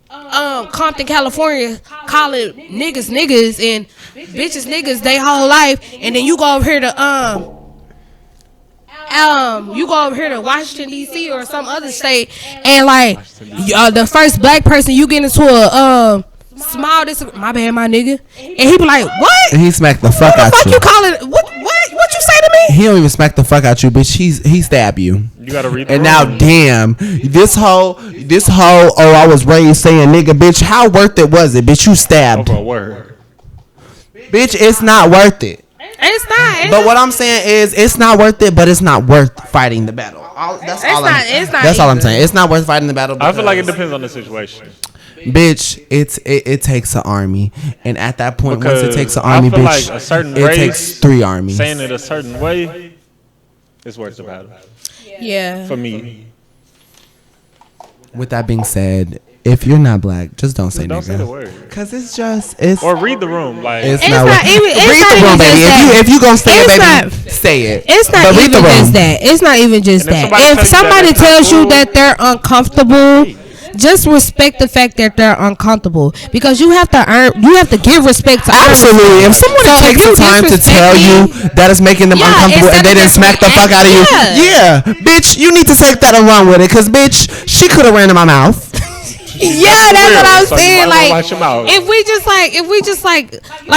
Speaker 2: Compton, California, calling niggas and bitches niggas they whole life, and then you go over here to Washington D.C. or some other state, and like the first black person you get into a small my bad, my nigga, and he be like, what?
Speaker 1: and he smacked the fuck out
Speaker 2: Fuck
Speaker 1: you.
Speaker 2: you calling what you say to me?
Speaker 1: He don't even smack the fuck out you, bitch. He stabbed you.
Speaker 3: You gotta read the
Speaker 1: And
Speaker 3: room.
Speaker 1: now, damn, this whole, oh, I was raised saying nigga, bitch. How worth it was it, bitch? You stabbed,
Speaker 3: Over a word.
Speaker 1: bitch. It's not worth it.
Speaker 2: It's not.
Speaker 1: But what I'm saying is, it's not worth it, but it's not worth fighting the battle. That's all I'm
Speaker 2: either.
Speaker 1: saying. It's not worth fighting the battle.
Speaker 3: I feel like it
Speaker 1: because,
Speaker 3: depends on the situation.
Speaker 1: bitch, it takes an army, and at that point, once it
Speaker 3: Because
Speaker 1: takes an
Speaker 3: I
Speaker 1: army,
Speaker 3: feel
Speaker 1: bitch,
Speaker 3: like a certain
Speaker 1: it
Speaker 3: race
Speaker 1: takes 3 armies.
Speaker 3: Saying it a certain way, it's worth the battle.
Speaker 2: Yeah.
Speaker 3: For me.
Speaker 1: With that being said, if you're not black, just don't say
Speaker 3: Don't say the
Speaker 1: nigga.
Speaker 3: word.
Speaker 1: Cause it's
Speaker 3: Or read the room. Like,
Speaker 1: it's
Speaker 2: It's
Speaker 1: not
Speaker 2: not even- it's
Speaker 1: read
Speaker 2: not
Speaker 1: the room,
Speaker 2: even
Speaker 1: baby.
Speaker 2: just that.
Speaker 1: If you gonna say it,
Speaker 2: It's
Speaker 1: baby,
Speaker 2: not-
Speaker 1: say it.
Speaker 2: It's not
Speaker 1: But read the
Speaker 2: even just
Speaker 1: room.
Speaker 2: that. It's not even just
Speaker 3: And if
Speaker 2: that.
Speaker 3: somebody
Speaker 2: If
Speaker 3: tells you
Speaker 2: somebody
Speaker 3: that that's
Speaker 2: tells
Speaker 3: not
Speaker 2: you
Speaker 3: cool,
Speaker 2: that they're uncomfortable, just respect the fact that they're uncomfortable, because you have to give respect to
Speaker 1: Absolutely. If someone
Speaker 2: So if
Speaker 1: takes
Speaker 2: you
Speaker 1: the time to
Speaker 2: disrespect
Speaker 1: tell
Speaker 2: me-
Speaker 1: you that it's making them
Speaker 2: Yeah,
Speaker 1: uncomfortable and
Speaker 2: instead
Speaker 1: they
Speaker 2: of
Speaker 1: didn't
Speaker 2: just
Speaker 1: smack the fuck out of you,
Speaker 2: yeah.
Speaker 1: bitch, you need to take that and run with it. Cause bitch, she could have ran in my mouth.
Speaker 2: Yeah, that's what I'm
Speaker 3: So you
Speaker 2: saying.
Speaker 3: might wanna
Speaker 2: Like,
Speaker 3: watch your mouth.
Speaker 2: if we just like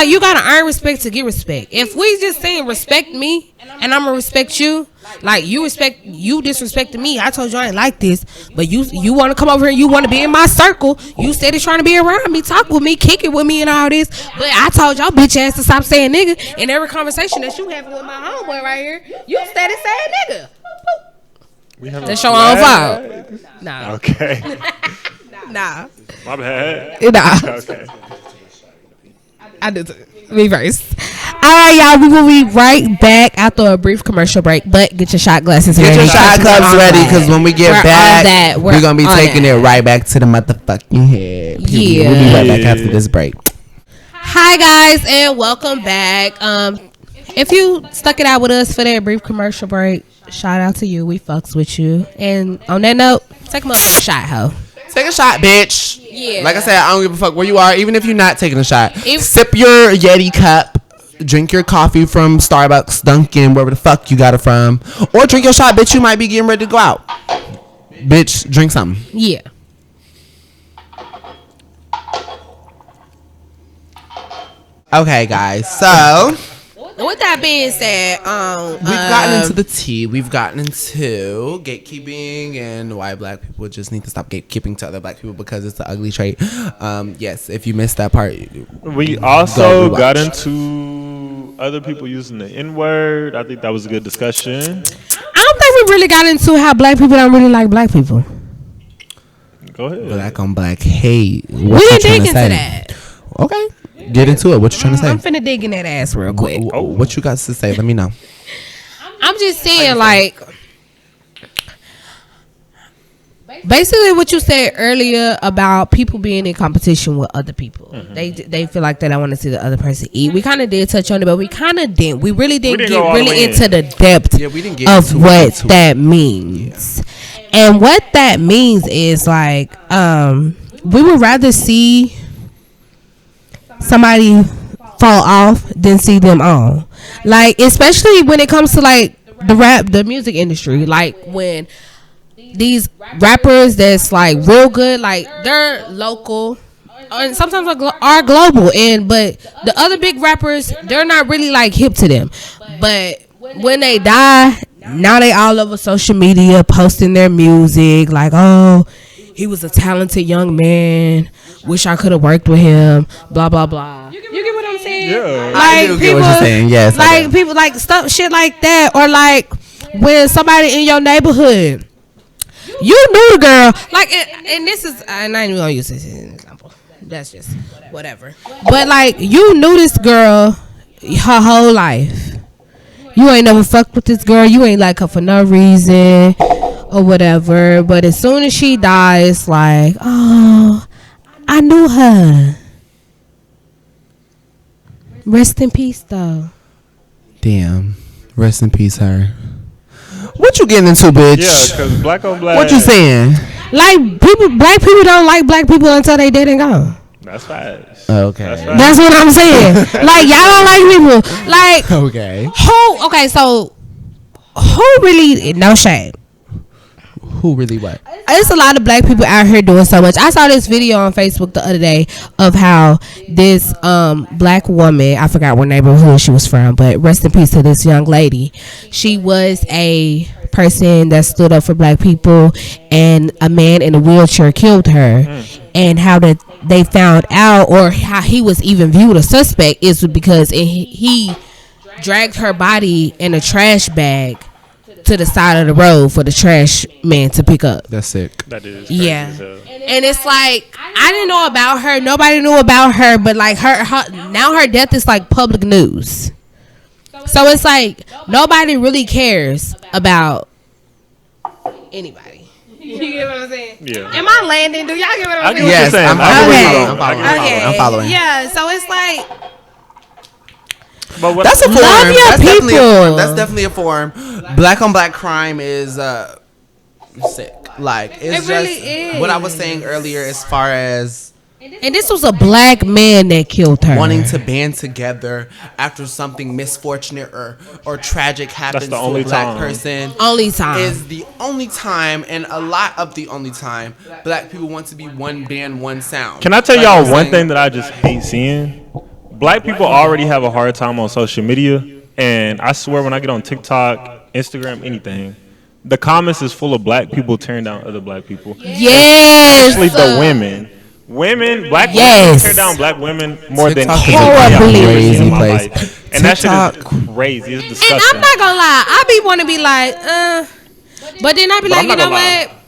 Speaker 2: you gotta earn respect to get respect. If we just saying respect me and I'm gonna respect you, like you disrespecting me. I told you I ain't like this, but you want to come over here, you want to be in my circle. You steady trying to be around me, talk with me, kick it with me, and all this. But I told y'all bitch ass to stop saying nigga. In every conversation that you having with my homeboy right here, you steady saying nigga.
Speaker 3: we have
Speaker 2: That's your own fault. Nah,
Speaker 3: Okay.
Speaker 2: nah,
Speaker 3: My bad.
Speaker 2: nah.
Speaker 3: Okay.
Speaker 2: I do too. Reverse. All right, y'all. We will be right back after a brief commercial break. But get your shot glasses
Speaker 1: Get
Speaker 2: ready.
Speaker 1: your shot cups ready, cause when we get
Speaker 2: We're on
Speaker 1: back,
Speaker 2: that.
Speaker 1: we're gonna be
Speaker 2: on
Speaker 1: taking
Speaker 2: that.
Speaker 1: it right back to the motherfucking head. Period.
Speaker 2: Yeah.
Speaker 1: We'll be right back after this break.
Speaker 2: Hi guys, and welcome back. If you stuck it out with us for that brief commercial break, shout out to you. We fucks with you. And on that note, take a motherfucking shot, ho.
Speaker 1: Take a shot, bitch.
Speaker 2: Yeah.
Speaker 1: Like I said, I don't give a fuck where you are, even if you're not taking a shot.
Speaker 2: If-
Speaker 1: Sip your Yeti cup. Drink your coffee from Starbucks, Dunkin', wherever the fuck you got it from. Or drink your shot, bitch. You might be getting ready to go out. Bitch, drink something.
Speaker 2: Yeah.
Speaker 1: Okay, guys. So
Speaker 2: With that being said,
Speaker 1: we've gotten into the tea. We've gotten into gatekeeping and why black people just need to stop gatekeeping to other black people because it's an ugly trait. Yes, if you missed that part,
Speaker 3: We also
Speaker 1: rewatch.
Speaker 3: got into other people using the N-word. I think that was a good discussion.
Speaker 2: I don't think we really got into how black people don't really like black people.
Speaker 3: Go ahead.
Speaker 1: Black on black hate. What
Speaker 2: We
Speaker 1: you
Speaker 2: didn't
Speaker 1: trying
Speaker 2: dig
Speaker 1: to
Speaker 2: into
Speaker 1: say?
Speaker 2: that.
Speaker 1: Okay, get into it. What you trying to say?
Speaker 2: I'm finna dig in that ass real quick.
Speaker 1: What you got to say? Let me know.
Speaker 2: I'm just saying, like, basically what you said earlier about people being in competition with other people. They feel like they don't want to see the other person eat. We kind of did touch on it, but we kind of didn't. We really didn't
Speaker 3: go
Speaker 2: get
Speaker 3: all the
Speaker 2: really
Speaker 3: way
Speaker 2: into
Speaker 3: in.
Speaker 2: the depth
Speaker 1: Yeah, we didn't get
Speaker 2: of
Speaker 1: into
Speaker 2: what
Speaker 1: it.
Speaker 2: that means. And what that means is like, we would rather see somebody fall off than see them on. Like, especially when it comes to like the music industry. Like when these rappers that's like real good, like they're local and sometimes are global, but the other big rappers, they're not really like hip to them. But when they die, now they all over social media posting their music like, oh, he was a talented young man, wish I could have worked with him, blah blah blah. You get what I'm saying?
Speaker 3: Yeah.
Speaker 2: Like,
Speaker 1: I do get what you're saying. Yes, I
Speaker 2: like
Speaker 1: do.
Speaker 2: people like stuff shit like that. Or like when somebody in your neighborhood, you knew the girl, like, and this is, and I ain't even gonna use this as an example. That's just whatever. But like, you knew this girl her whole life. You ain't never fucked with this girl. You ain't like her for no reason or whatever. But as soon as she dies, like, oh, I knew her. Rest in peace, though.
Speaker 1: Damn. Rest in peace, her. What you getting into, bitch?
Speaker 3: Yeah, because black on black.
Speaker 1: What you saying?
Speaker 2: Like, black people don't like black people until they dead and gone.
Speaker 3: That's facts.
Speaker 1: Okay.
Speaker 3: That's facts.
Speaker 2: That's what I'm saying. Like, y'all don't like people. Like,
Speaker 1: Okay.
Speaker 2: okay, so who really, no shame.
Speaker 1: Who really what?
Speaker 2: There's a lot of black people out here doing so much. I saw this video on Facebook the other day of how this black woman, I forgot what neighborhood she was from, but rest in peace to this young lady. She was a person that stood up for black people, and a man in a wheelchair killed her. And how they found out, or how he was even viewed a suspect, is because he dragged her body in a trash bag to the side of the road for the trash man to pick up.
Speaker 1: That's sick.
Speaker 3: That is crazy
Speaker 2: Yeah.
Speaker 3: as hell.
Speaker 2: And it's like, I didn't know about her. Nobody knew about her, but like her now her death is like public news. So it's like nobody really cares about anybody. You get what I'm saying?
Speaker 3: Yeah.
Speaker 2: Am I landing? Do y'all get what
Speaker 3: I
Speaker 2: I'm
Speaker 3: get
Speaker 2: saying?
Speaker 3: what you're
Speaker 1: Yes,
Speaker 3: saying.
Speaker 1: I'm
Speaker 3: I get what
Speaker 1: following.
Speaker 3: you're
Speaker 1: I'm
Speaker 3: saying.
Speaker 1: following. I'm following.
Speaker 2: Yeah, so it's like,
Speaker 3: But what,
Speaker 1: That's a form.
Speaker 2: Love your
Speaker 1: That's definitely a
Speaker 2: people.
Speaker 1: form. That's definitely a form. Black on black crime is sick. Like, it's
Speaker 2: It really
Speaker 1: just
Speaker 2: is.
Speaker 1: what I was saying earlier as far as
Speaker 2: and this was a black man that killed her.
Speaker 1: wanting to band together after something misfortunate or tragic happens
Speaker 3: the
Speaker 1: to
Speaker 3: only
Speaker 1: a black
Speaker 3: time.
Speaker 1: person.
Speaker 2: Only time.
Speaker 1: Is the only time, and a lot of the only time, black people want to be one band, one sound.
Speaker 3: Can I tell
Speaker 1: Like
Speaker 3: y'all
Speaker 1: I'm
Speaker 3: one
Speaker 1: saying-
Speaker 3: thing that I just hate seeing? Black people already have a hard time on social media, and I swear when I get on TikTok, Instagram, anything, the comments is full of black people tearing down other black people,
Speaker 2: Yes.
Speaker 3: especially the women. Black women
Speaker 2: Yes.
Speaker 3: tear down black women more than
Speaker 1: TikTok is
Speaker 2: a
Speaker 3: anybody I've ever seen
Speaker 1: crazy
Speaker 3: in my
Speaker 1: place.
Speaker 3: life. And that shit
Speaker 1: TikTok-
Speaker 3: is crazy. It's
Speaker 2: And
Speaker 3: disgusting.
Speaker 2: I'm not gonna lie, I be want to be like, but then I be
Speaker 3: But
Speaker 2: like,
Speaker 3: I'm
Speaker 2: you
Speaker 3: not
Speaker 2: know
Speaker 3: gonna lie.
Speaker 2: what?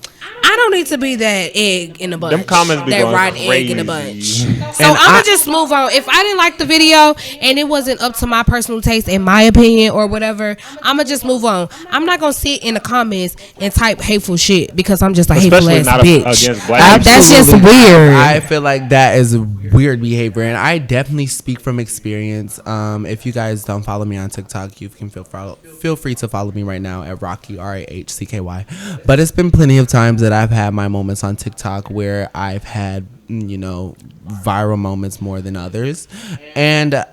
Speaker 2: I don't need to be that egg in a bunch.
Speaker 3: Them comments be
Speaker 2: that
Speaker 3: going
Speaker 2: rotten egg in a
Speaker 3: crazy.
Speaker 2: bunch. So
Speaker 1: And
Speaker 2: I'm gonna just move on. If I didn't like the video and it wasn't up to my personal taste, in my opinion, or whatever, I'm gonna just move on. I'm not gonna sit in the comments and type hateful shit because I'm just a hateful
Speaker 3: Especially
Speaker 2: ass
Speaker 3: not
Speaker 2: bitch.
Speaker 3: against black people.
Speaker 2: That's just
Speaker 1: Absolutely.
Speaker 2: weird.
Speaker 1: I feel like that is weird behavior, and I definitely speak from experience. If you guys don't follow me on TikTok, you can feel free to follow me right now at Rocky RAHCKY. But it's been plenty of times that I've had my moments on TikTok where I've had viral moments more than others, and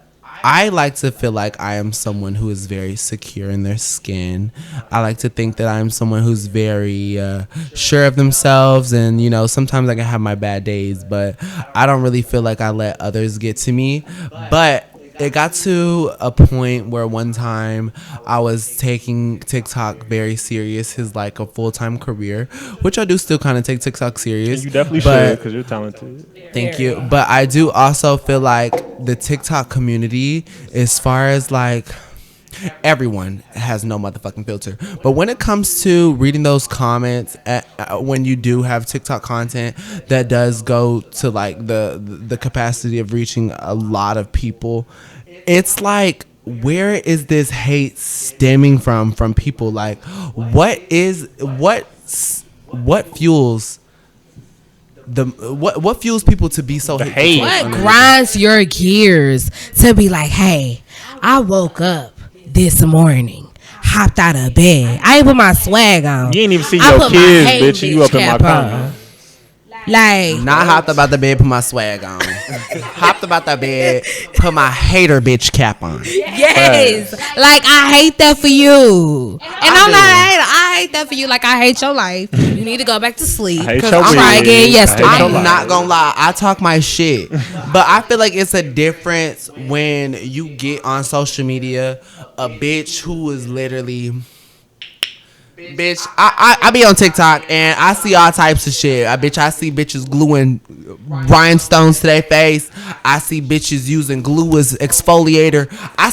Speaker 1: I like to feel like I am someone who is very secure in their skin. I like to think that I'm someone who's very sure of themselves, and sometimes I can have my bad days, but I don't really feel like I let others get to me. But it got to a point where one time I was taking TikTok very serious, his like a full-time career, which I do still kind of take TikTok serious.
Speaker 3: You definitely
Speaker 1: but-
Speaker 3: should because you're talented.
Speaker 1: Thank you. But I do also feel like the TikTok community, as far as like everyone has no motherfucking filter. But when it comes to reading those comments, when you do have TikTok content that does go to like the capacity of reaching a lot of people, it's like, where is this hate stemming from people? Like, what fuels what fuels people to be so hateful?
Speaker 2: What grinds your gears to be like, hey, I woke up this morning, hopped out of bed, I ain't put my swag on.
Speaker 3: You ain't even see
Speaker 2: I
Speaker 3: your
Speaker 2: put my
Speaker 3: kids,
Speaker 2: hey
Speaker 3: bitch. You up in my
Speaker 2: cap
Speaker 3: comment.
Speaker 2: Like,
Speaker 1: not hopped about the bed, put my swag on. Hopped about the bed, put my hater bitch cap on.
Speaker 2: yes, like I hate that for you, and I'm not a hater. I hate that for you. Like I hate your life. You need to go back to sleep.
Speaker 3: I hate your
Speaker 2: Try
Speaker 3: weed.
Speaker 2: again yesterday.
Speaker 3: I hate your
Speaker 1: I'm
Speaker 3: life.
Speaker 1: not gonna lie, I talk my shit, but I feel like it's a difference when you get on social media a bitch who is literally. Bitch, I be on TikTok and I see all types of shit. I see bitches gluing rhinestones to their face. I see bitches using glue as exfoliator.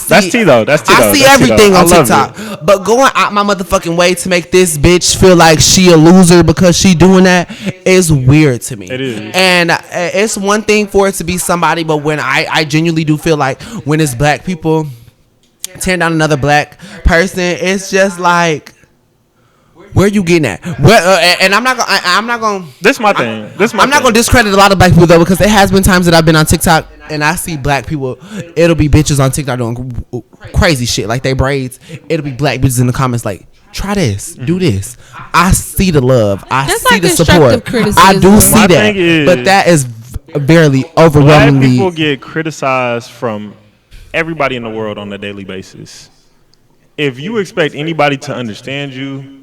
Speaker 3: That's tea though. That's tea though.
Speaker 1: I see
Speaker 3: That's tea,
Speaker 1: everything
Speaker 3: though.
Speaker 1: on
Speaker 3: I love
Speaker 1: TikTok. But going out my motherfucking way to make this bitch feel like she a loser because she doing that is weird to me.
Speaker 3: It is.
Speaker 1: And it's one thing for it to be somebody, but when I genuinely do feel like when it's black people tearing down another black person, it's just like, where you getting at? And I'm not gonna.
Speaker 3: This is my thing.
Speaker 1: I'm not gonna discredit a lot of black people though, because there has been times that I've been on TikTok and I see black people. It'll be bitches on TikTok doing crazy shit like they braids. It'll be black bitches in the comments like, try this, do this. I see the love.
Speaker 2: That's
Speaker 1: see
Speaker 2: like
Speaker 1: the support.
Speaker 2: constructive
Speaker 1: I do
Speaker 2: criticism.
Speaker 1: see
Speaker 3: My
Speaker 1: that,
Speaker 3: thing is,
Speaker 1: but that is barely
Speaker 3: Black
Speaker 1: overwhelmingly.
Speaker 3: people get criticized from everybody in the world on a daily basis. If you expect anybody to understand you,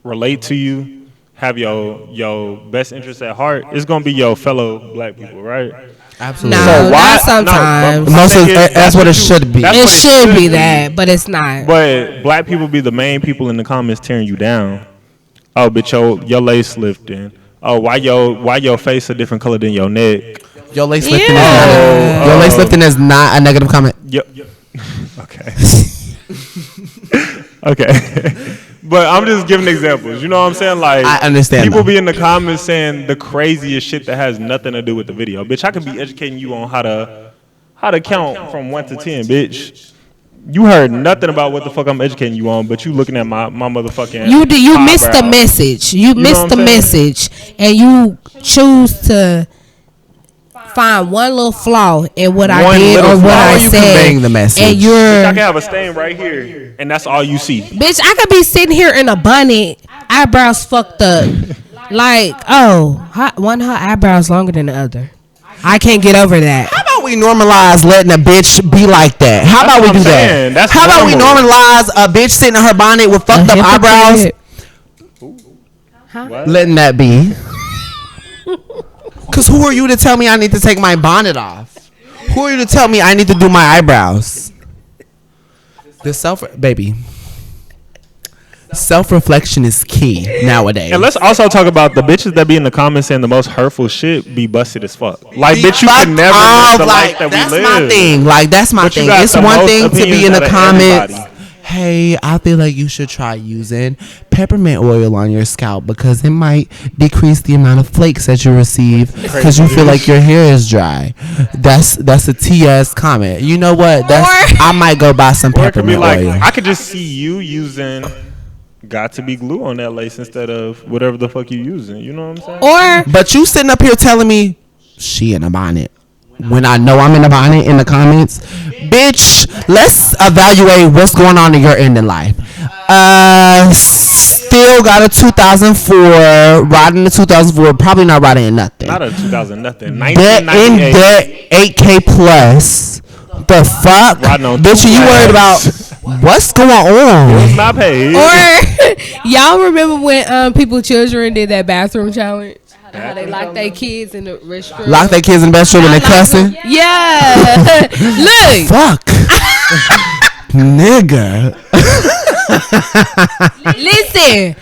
Speaker 3: relate to you, have your best interest at heart, it's gonna be your fellow black people, right?
Speaker 1: Absolutely.
Speaker 2: No,
Speaker 3: So why-
Speaker 2: not sometimes.
Speaker 3: no, but
Speaker 1: Most of that's what it should be.
Speaker 3: that's
Speaker 2: It
Speaker 3: what
Speaker 2: should be that, but it's not.
Speaker 3: But black people be the main people in the comments tearing you down. Oh, but your lace lifting. Oh, why your face a different color than your neck?
Speaker 1: Your lace
Speaker 2: Yeah.
Speaker 1: lifting is not your lace lifting is not a negative comment.
Speaker 3: Yep. Okay. Okay. But I'm just giving examples. You know what I'm saying? Like,
Speaker 1: I understand
Speaker 3: People
Speaker 1: though.
Speaker 3: be in the comments saying the craziest shit that has nothing to do with the video. Bitch, I could be educating you on how to count from 1 to 10, bitch. You heard nothing about what the fuck I'm educating you on, but you looking at my motherfucking
Speaker 2: You missed the
Speaker 3: eyebrow.
Speaker 2: message. You
Speaker 3: know
Speaker 2: missed
Speaker 3: what
Speaker 2: the
Speaker 3: I'm saying?
Speaker 2: message, and you choose to find one little flaw in what I
Speaker 3: One
Speaker 2: did
Speaker 3: little
Speaker 2: or what
Speaker 3: flaw.
Speaker 2: I
Speaker 3: How are
Speaker 1: you
Speaker 2: said,
Speaker 1: conveying the message?
Speaker 2: and
Speaker 3: Bitch,
Speaker 2: you're
Speaker 3: I can have a stain right here, and that's all you see.
Speaker 2: bitch. I could be sitting here in a bonnet, eyebrows fucked up, like one of her eyebrows longer than the other. I can't get over that.
Speaker 1: How about we normalize letting a bitch be like that? How about we
Speaker 3: what
Speaker 1: do
Speaker 3: I'm
Speaker 1: that?
Speaker 3: saying. That's
Speaker 1: How about we
Speaker 3: normal.
Speaker 1: normalize a bitch sitting in her bonnet with fucked up eyebrows,
Speaker 3: What?
Speaker 1: letting that be? Cause who are you to tell me I need to take my bonnet off? Who are you to tell me I need to do my eyebrows? Baby. Self-reflection is key nowadays.
Speaker 3: And let's also talk about the bitches that be in the comments saying the most hurtful shit be busted as fuck. Like, bitch, you can never live the life that we
Speaker 1: that's
Speaker 3: live.
Speaker 1: my thing. Like, that's my
Speaker 3: But you
Speaker 1: thing.
Speaker 3: got
Speaker 1: It's
Speaker 3: the
Speaker 1: one
Speaker 3: most
Speaker 1: thing to be
Speaker 3: opinions
Speaker 1: in the
Speaker 3: out of
Speaker 1: comments.
Speaker 3: everybody.
Speaker 1: Hey, I feel like you should try using peppermint oil on your scalp because it might decrease the amount of flakes that you receive because you feel like your hair is dry. That's a TS comment. You know what? I might go buy some
Speaker 3: Or it could be
Speaker 1: peppermint
Speaker 3: like,
Speaker 1: oil.
Speaker 3: I could just see you using got to be glue on that lace instead of whatever the fuck you using. You know what I'm saying?
Speaker 2: Or
Speaker 1: But you sitting up here telling me she in a bonnet when I know I'm in a bonnet in the comments. Bitch, let's evaluate what's going on in your end in life. Still got a 2004, riding the 2004, probably not riding in nothing.
Speaker 3: Not a 2000 nothing.
Speaker 1: Debt in
Speaker 3: 1998.
Speaker 1: debt, 8K plus. The fuck?
Speaker 3: Riding on
Speaker 1: Bitch,
Speaker 3: two
Speaker 1: you worried about
Speaker 3: flags.
Speaker 1: what's going on?
Speaker 3: Not paid.
Speaker 2: or y'all remember when people children did that bathroom challenge? How they locked their kids in the restroom.
Speaker 1: Lock their kids in the bedroom and they cussing?
Speaker 2: Yeah. Look.
Speaker 1: Fuck. Nigga.
Speaker 2: Listen,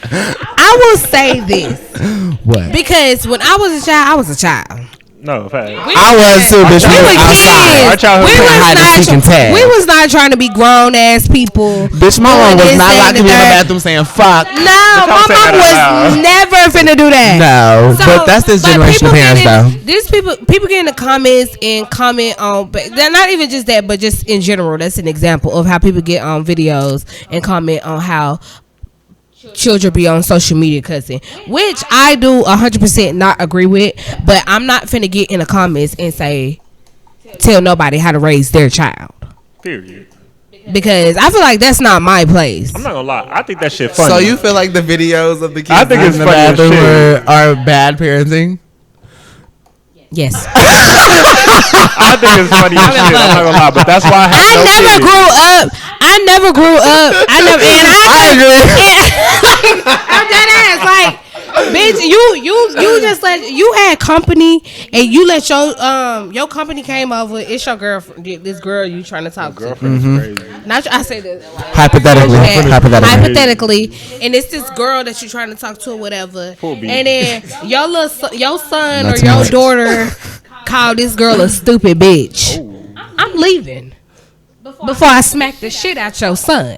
Speaker 2: I will say this
Speaker 1: What?
Speaker 2: because when I was a child,
Speaker 3: No, fact.
Speaker 1: I was too, bitch.
Speaker 2: We were kids.
Speaker 3: Our childhood
Speaker 2: We was
Speaker 1: hide and seek and tag.
Speaker 2: we was not trying to be grown ass people.
Speaker 1: Bitch, my mom was
Speaker 2: doing
Speaker 1: not
Speaker 2: this, that,
Speaker 1: locking me in the
Speaker 2: and
Speaker 1: bathroom saying fuck.
Speaker 2: No, my
Speaker 3: say
Speaker 2: mom
Speaker 3: that
Speaker 2: was
Speaker 3: out loud.
Speaker 2: never finna do that.
Speaker 1: No, but that's this
Speaker 2: but
Speaker 1: generation of
Speaker 2: people
Speaker 1: parents,
Speaker 2: get
Speaker 1: though.
Speaker 2: in- These people get in the comments and comment on. But they're not even just that, but just in general. That's an example of how people get on videos and comment on how children be on social media cussing, which I do 100% not agree with. But I'm not finna get in the comments and tell nobody how to raise their child,
Speaker 3: Period.
Speaker 2: because I feel like that's not my place.
Speaker 3: I'm not gonna lie. I think that shit funny.
Speaker 1: So you feel like the videos of the kids
Speaker 3: I think it's
Speaker 1: in the
Speaker 3: funny as
Speaker 1: bathroom
Speaker 3: shit.
Speaker 1: are bad parenting?
Speaker 2: Yes.
Speaker 3: I think it's funny as shit. I'm not gonna lie, but that's why I have no
Speaker 2: I
Speaker 3: kids.
Speaker 2: never grew up. I agree. I'm dead ass. Like, bitch, you just you had company and you let your company came over. It's your girlfriend. This girl you trying to talk to.
Speaker 3: Girlfriend is crazy.
Speaker 2: Not I say this
Speaker 1: Hypothetically.
Speaker 2: hypothetically, and it's this girl that you're trying to talk to or whatever.
Speaker 3: Poor B.
Speaker 2: And then your son
Speaker 1: Not
Speaker 2: or
Speaker 1: too
Speaker 2: your
Speaker 1: much.
Speaker 2: daughter called this girl a stupid bitch. I'm leaving before I smack the shit out your son.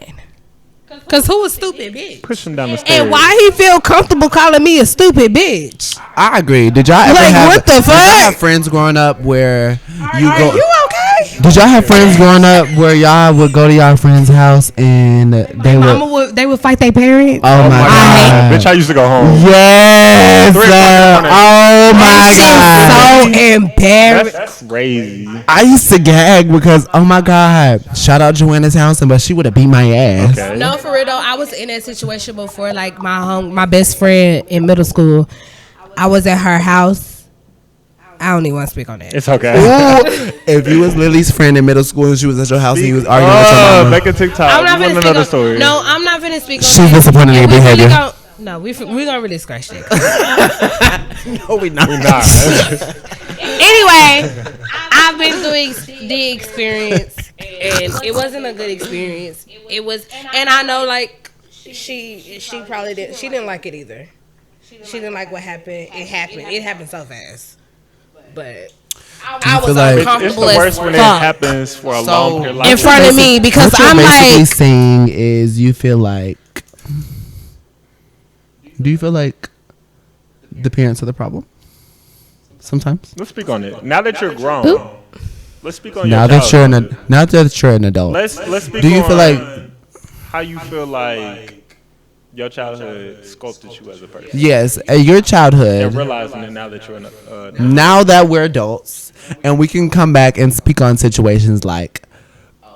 Speaker 2: Cause who a stupid bitch?
Speaker 3: Push him down the stairs.
Speaker 2: And why he feel comfortable calling me a stupid bitch?
Speaker 1: I agree. Did y'all ever
Speaker 2: Like,
Speaker 1: have?
Speaker 2: what the
Speaker 1: Did y'all
Speaker 2: fuck?
Speaker 1: have friends growing up where you
Speaker 2: Are
Speaker 1: go?
Speaker 2: you okay?
Speaker 1: Did y'all have friends growing up where y'all would go to y'all friend's house and
Speaker 2: They would fight their parents.
Speaker 1: Oh my god!
Speaker 3: Bitch, I used to go home.
Speaker 1: Yes.
Speaker 3: 3 o'clock in the morning.
Speaker 1: Oh my god!
Speaker 2: So embarrassed.
Speaker 3: That's crazy.
Speaker 1: I used to gag because oh my god! Shout out Joanna's house, but she would have beat my ass.
Speaker 3: Okay.
Speaker 2: No, for real though, I was in that situation before. Like my best friend in middle school, I was at her house. I don't even want to speak on that.
Speaker 3: It's okay.
Speaker 1: Ooh, if you was Lily's friend in middle school and she was at your house and you was arguing with your mama,
Speaker 3: Make a TikTok.
Speaker 2: I'm not
Speaker 3: You
Speaker 2: finna
Speaker 3: want
Speaker 2: speak
Speaker 3: another
Speaker 2: on.
Speaker 3: story?
Speaker 2: No, I'm not finna speak on.
Speaker 1: She's
Speaker 2: that.
Speaker 1: disappointed in
Speaker 2: And
Speaker 1: your
Speaker 2: we really
Speaker 1: behavior.
Speaker 2: gon- No, we gonna really scratch that.
Speaker 1: no, we not.
Speaker 3: Nah.
Speaker 2: Anyway, I've been through the experience, and it wasn't a good experience. It was, and I know like she probably didn't. She didn't like it either. She didn't like what happened. It happened. It happened so fast, but I was
Speaker 1: feel like-
Speaker 3: It's the
Speaker 2: uncomfortable
Speaker 3: worst when
Speaker 2: as
Speaker 3: it
Speaker 2: fuck
Speaker 3: happens for a
Speaker 1: So,
Speaker 3: long period of
Speaker 2: in
Speaker 3: life.
Speaker 2: front of me because
Speaker 1: What you're
Speaker 2: I'm
Speaker 1: basically
Speaker 2: like,
Speaker 1: saying is you feel like. Do you feel like the parents are the problem? Sometimes.
Speaker 3: Let's speak on it. Now that you're grown, let's speak on
Speaker 1: Now
Speaker 3: your
Speaker 1: that you're
Speaker 3: childhood.
Speaker 1: now that you're an adult.
Speaker 3: Let's speak
Speaker 1: Do you
Speaker 3: on
Speaker 1: feel like
Speaker 3: how you feel like your childhood sculpted you as a person,
Speaker 1: yes, your
Speaker 3: and
Speaker 1: childhood.
Speaker 3: realizing it now that you're
Speaker 1: Now that we're adults and we can come back and speak on situations like,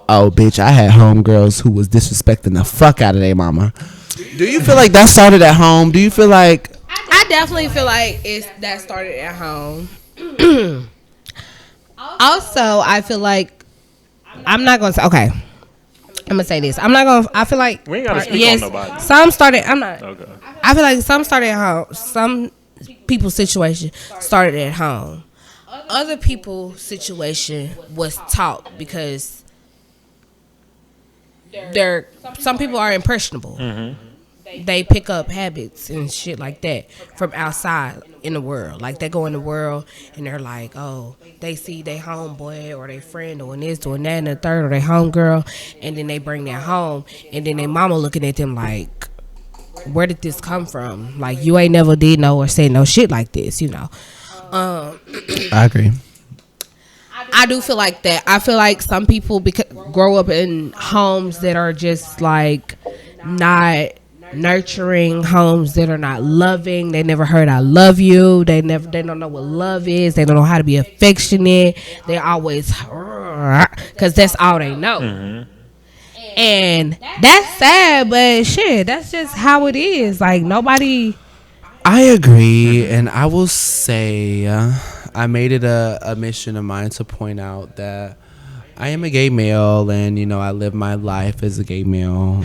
Speaker 1: oh bitch, I had homegirls who was disrespecting the fuck out of their mama. Do you feel like that started at home? Do you feel like
Speaker 2: I definitely feel like that started at home. Also, I feel like I'm not gonna say okay. I'm gonna say this. I'm not gonna. I feel like
Speaker 3: We ain't gotta speak on nobody.
Speaker 2: Some started. I'm not.
Speaker 3: Okay.
Speaker 2: I feel like some started at home. Some people's situation started at home. Other people's situation was taught because some people are impressionable. They pick up habits and shit like that from outside in the world. Like they go in the world and they're like, oh, they see their homeboy or their friend doing this, doing that, and the third, or their homegirl, and then they bring that home, and then their mama looking at them like, where did this come from? Like you ain't never did no or said no shit like this, you know.
Speaker 1: I agree.
Speaker 2: I do feel like that. I feel like some people grow up in homes that are just like not nurturing, homes that are not loving. They never heard I love you. They don't know what love is. They don't know how to be affectionate. They always because that's all they know. And that's sad, but shit, that's just how it is. Like nobody.
Speaker 1: I agree, and I will say I made it a mission of mine to point out that I am a gay male, and I live my life as a gay male.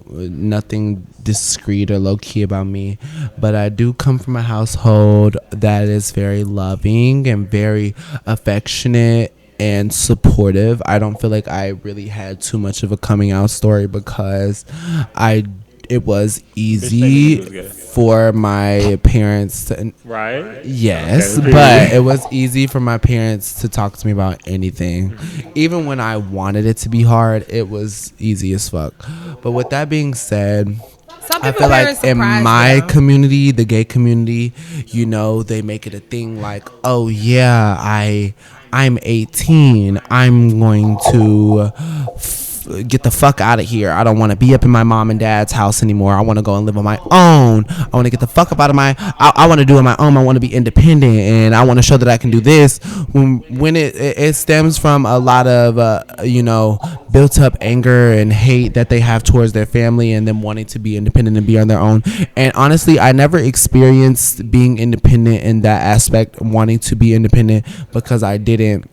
Speaker 1: Nothing discreet or low key about me, but I do come from a household that is very loving and very affectionate and supportive. I don't feel like I really had too much of a coming out story because I it was
Speaker 3: Bitch
Speaker 1: easy
Speaker 3: said he was gay.
Speaker 1: for my parents to.
Speaker 3: Right?
Speaker 1: Yes,
Speaker 3: Okay.
Speaker 1: but it was easy for my parents to talk to me about anything. Even when I wanted it to be hard, it was easy as fuck. But with that being said,
Speaker 2: Some
Speaker 1: I
Speaker 2: people
Speaker 1: feel
Speaker 2: parents
Speaker 1: like in
Speaker 2: surprise
Speaker 1: my
Speaker 2: them.
Speaker 1: community, the gay community, you know, they make it a thing like, oh yeah, I'm 18. I'm going to get the fuck out of here. I don't want to be up in my mom and dad's house anymore. I want to go and live on my own. I want to get the fuck up out of my. I want to do it on my own. I want to be independent, and I want to show that I can do this. When it stems from a lot of you know, built up anger and hate that they have towards their family and them wanting to be independent and be on their own. And honestly, I never experienced being independent in that aspect, wanting to be independent, because I didn't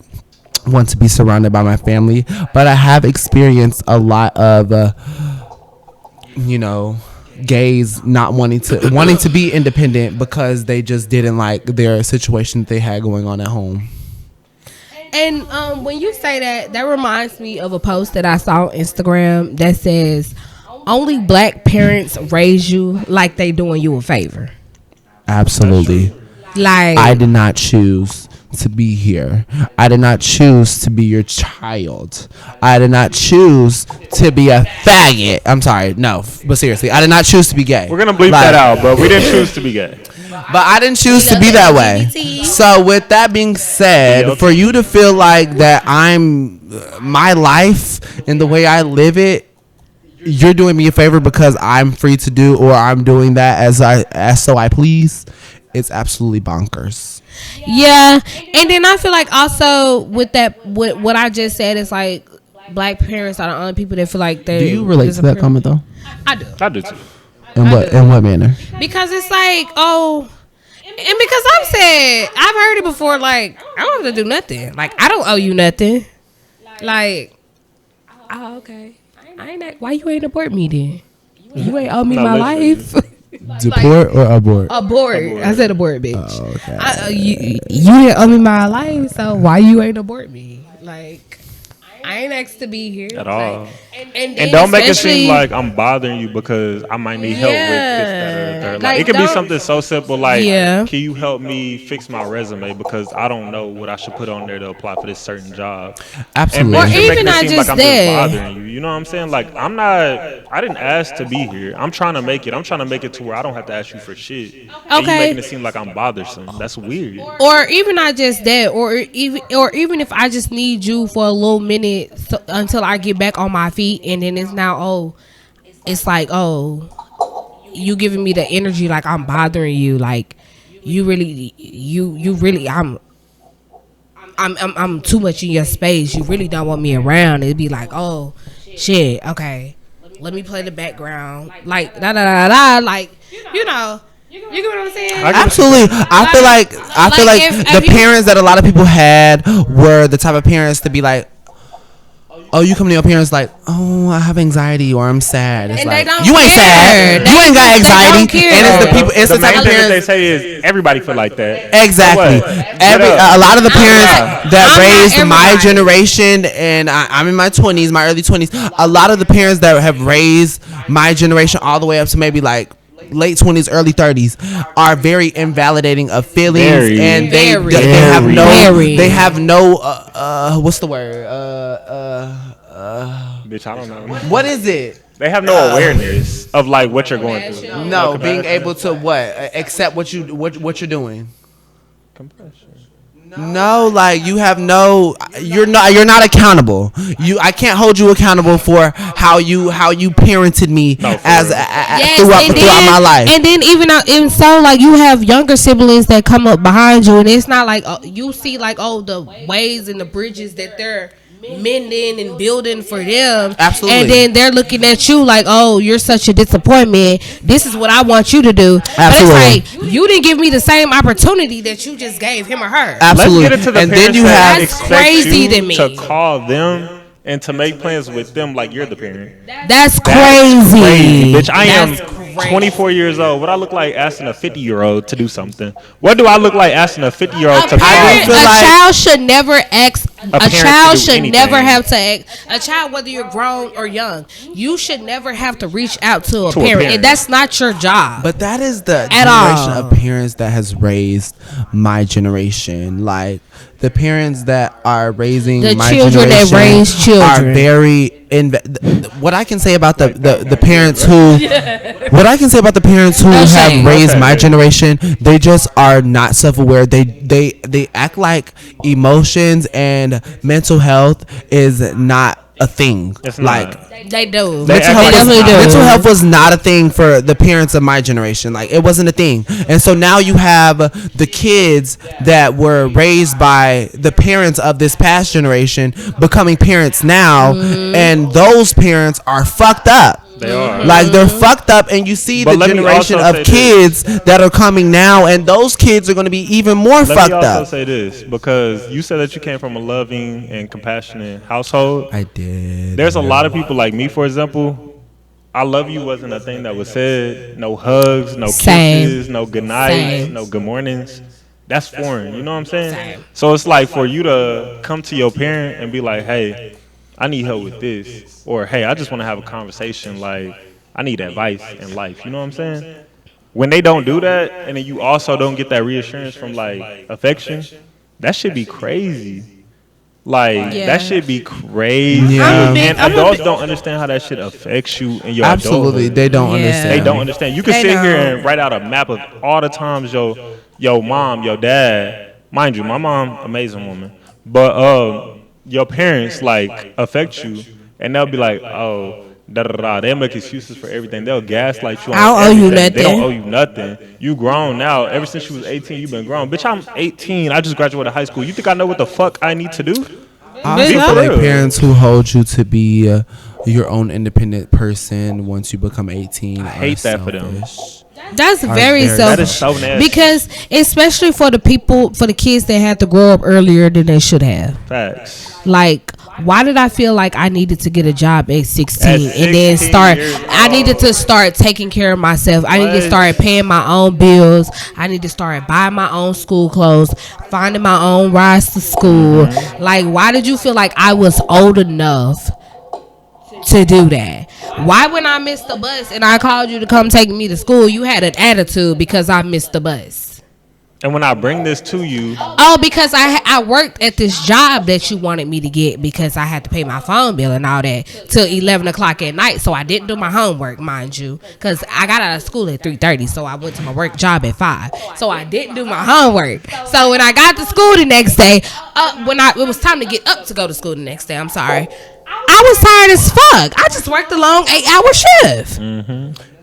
Speaker 1: want to be surrounded by my family. But I have experienced a lot of you know, gays not wanting to be independent because they just didn't like their situation that they had going on at home.
Speaker 2: And when you say that, that reminds me of a post that I saw on Instagram that says, only black parents raise you like they doing you a favor.
Speaker 1: Absolutely.
Speaker 2: Like,
Speaker 1: I did not choose to be here. I did not choose to be your child. I did not choose to be a faggot. I'm sorry, no, but seriously, I did not choose to be gay.
Speaker 3: We're gonna bleep that out, but we didn't choose to be gay.
Speaker 1: But I didn't choose to be that way. So with that being said, for you to feel like that I'm my life and the way I live it, you're doing me a favor because I'm free to do, or I'm doing that as so I please. It's absolutely bonkers.
Speaker 2: yeah. And then I feel like also with that, with what I just said, is like black parents are the only people that feel like they.
Speaker 1: Do you relate to that comment though?
Speaker 2: I do.
Speaker 3: I do too.
Speaker 1: In what manner?
Speaker 2: Because it's like, oh, and because I've heard it before, like, I don't have to do nothing. Like, I don't owe you nothing. Like, oh, okay. I ain't that, why you ain't abort me then? You ain't owe me my life.
Speaker 1: Deport or abort?
Speaker 2: Abort. I said abort, bitch.
Speaker 1: Oh, okay.
Speaker 2: You didn't owe me my life, so why you ain't abort me? Like, I ain't asked to be here
Speaker 3: At all.
Speaker 2: Like,
Speaker 3: And don't make it seem like I'm bothering you because I might need help with this, that, or the third. Like, it could be something so simple like, can you help me fix my resume because I don't know what I should put on there to apply for this certain job.
Speaker 1: Absolutely.
Speaker 3: And
Speaker 2: Or even
Speaker 3: making it
Speaker 2: not
Speaker 3: seem
Speaker 2: just
Speaker 3: like I'm
Speaker 2: that.
Speaker 3: just bothering you. You know what I'm saying? Like, I didn't ask to be here. I'm trying to make it. I'm trying to make it to where I don't have to ask you for shit. And you making it seem like I'm bothersome. That's weird.
Speaker 2: Or even not just that, or even if I just need you for a little minute until I get back on my feet, and then it's now, oh, it's like, oh, you giving me the energy like I'm bothering you, like you really I'm too much in your space. You really don't want me around. It'd be like, oh shit, okay, let me play the background, like da da da da, like, you know. You get what I'm saying?
Speaker 1: Absolutely. I feel like the parents that a lot of people had were the type of parents to be like, oh, you come to your parents like, oh, I have anxiety or I'm sad. It's
Speaker 2: and
Speaker 1: like,
Speaker 2: they don't
Speaker 1: you ain't
Speaker 2: care.
Speaker 1: sad. You ain't got anxiety. And it's the people. It's the type of
Speaker 3: main thing that they
Speaker 1: parents.
Speaker 3: say is everybody feel like that.
Speaker 1: Exactly. A lot of the parents that raised my generation, and I'm in my 20s, my early 20s. A lot of the parents that have raised my generation all the way up to maybe like late 20s, early 30s are very invalidating of feelings, and they have no what's the word?
Speaker 3: Bitch, I don't know.
Speaker 1: What is it?
Speaker 3: They have no awareness of like what you're going through.
Speaker 1: No, being able to what? Accept what you're doing.
Speaker 3: Compassion.
Speaker 1: No, like you have no, you're not accountable. I can't hold you accountable for how you parented me throughout my life.
Speaker 2: And then even so, like, you have younger siblings that come up behind you, and it's not like you see like, oh, the ways and the bridges that they're mending and building for them.
Speaker 1: Absolutely.
Speaker 2: And then they're looking at you like, oh, you're such a disappointment. This is what I want you to do.
Speaker 1: Absolutely.
Speaker 2: But it's like, you didn't give me the same opportunity that you just gave him or her.
Speaker 1: Absolutely.
Speaker 3: Let's get into the
Speaker 1: and
Speaker 3: parents
Speaker 1: then you
Speaker 3: that
Speaker 1: have
Speaker 3: expect
Speaker 2: crazy
Speaker 3: you
Speaker 2: to me.
Speaker 3: to call them and to make plans with them like you're the parent.
Speaker 2: That's crazy.
Speaker 3: Bitch, I am 24 years old. What I look like asking a 50-year-old to do something? What do I look like asking a 50-year-old to call?
Speaker 2: A child should never ask A child should never have to a child, whether you're grown or young, you should never have to reach out to a parent. And that's not your job.
Speaker 1: But that is the generation of parents that has raised my generation. Like the parents that are raising
Speaker 2: the
Speaker 1: my
Speaker 2: children
Speaker 1: generation
Speaker 2: that raise children
Speaker 1: are very what I can say about the parents who what I can say about the parents who have raised my generation, they just are not self-aware. They act like emotions and mental health is not a thing.
Speaker 3: It's
Speaker 1: like
Speaker 3: not.
Speaker 2: They do.
Speaker 1: Mental health was not a thing for the parents of my generation. Like it wasn't a thing. And so now you have the kids that were raised by the parents of this past generation becoming parents now, and those parents are fucked up.
Speaker 3: They are.
Speaker 1: Like they're fucked up, and you see the generation of kids that are coming now, and those kids are going to be even more fucked up.
Speaker 3: Let me also say this, because you said that you came from a loving and compassionate household.
Speaker 1: I did.
Speaker 3: There's a lot of people like me, for example. I love you wasn't a thing that was said. No hugs, no kisses, no good nights, no good mornings. That's foreign. You know what I'm saying? So it's like for you to come to your parent and be like, hey, I need help with this, or hey, I just want to have a conversation, like I need advice in life, you know what I'm saying? When they don't do that, and then you also don't get that reassurance from like affection, that should be crazy. Like that should be crazy. And adults don't understand how that shit affects you in your adulthood.
Speaker 1: They don't understand.
Speaker 3: They don't understand. You can sit here and write out a map of all the times your mom, your dad, mind you, my mom, amazing woman, but your parents like affect you, and they'll be like, oh, da da da. They'll make excuses for everything. They'll gaslight you on
Speaker 2: I don't owe you nothing.
Speaker 3: They don't owe you nothing. You grown now. Ever since you was 18, you've been grown. Bitch, I'm 18. I just graduated high school. You think I know what the fuck I need to do?
Speaker 1: I feel like parents who hold you to be your own independent person once you become 18. I
Speaker 3: hate that for them.
Speaker 2: That's very selfish.
Speaker 3: That is so nasty.
Speaker 2: Because especially for the kids that had to grow up earlier than they should have.
Speaker 3: Facts.
Speaker 2: Like, why did I feel like I needed to get a job at 16 and then I needed to start taking care of myself. I need to start paying my own bills. I need to start buying my own school clothes, finding my own rides to school. Like, why did you feel like I was old enough to do that? Why when I missed the bus and I called you to come take me to school, you had an attitude because I missed the bus?
Speaker 3: And when I bring this to you,
Speaker 2: because I worked at this job that you wanted me to get because I had to pay my phone bill and all that till 11 o'clock at night. So I didn't do my homework, mind you, because I got out of school at 3:30. So I went to my work job at 5. So I didn't do my homework. So when I got to school the next day, it was time to get up to go to school the next day, I'm sorry, I was tired as fuck. I just worked a long 8-hour shift.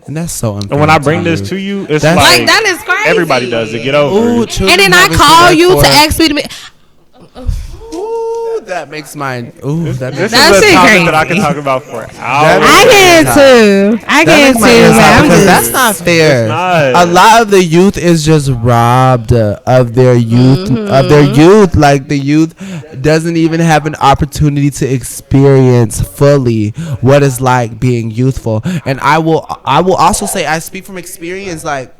Speaker 1: And that's so unfair.
Speaker 3: And when I bring this to you, it's like
Speaker 2: that is crazy.
Speaker 3: Everybody does it. Get over it.
Speaker 2: And then I call you to ask me to be.
Speaker 1: That makes mine. Ooh,
Speaker 3: this is a topic that I can talk about for hours.
Speaker 2: I can too.
Speaker 1: Because that's not fair. A lot of the youth is just robbed of their youth. Like the youth doesn't even have an opportunity to experience fully what it's like being youthful. And I will also say, I speak from experience. Like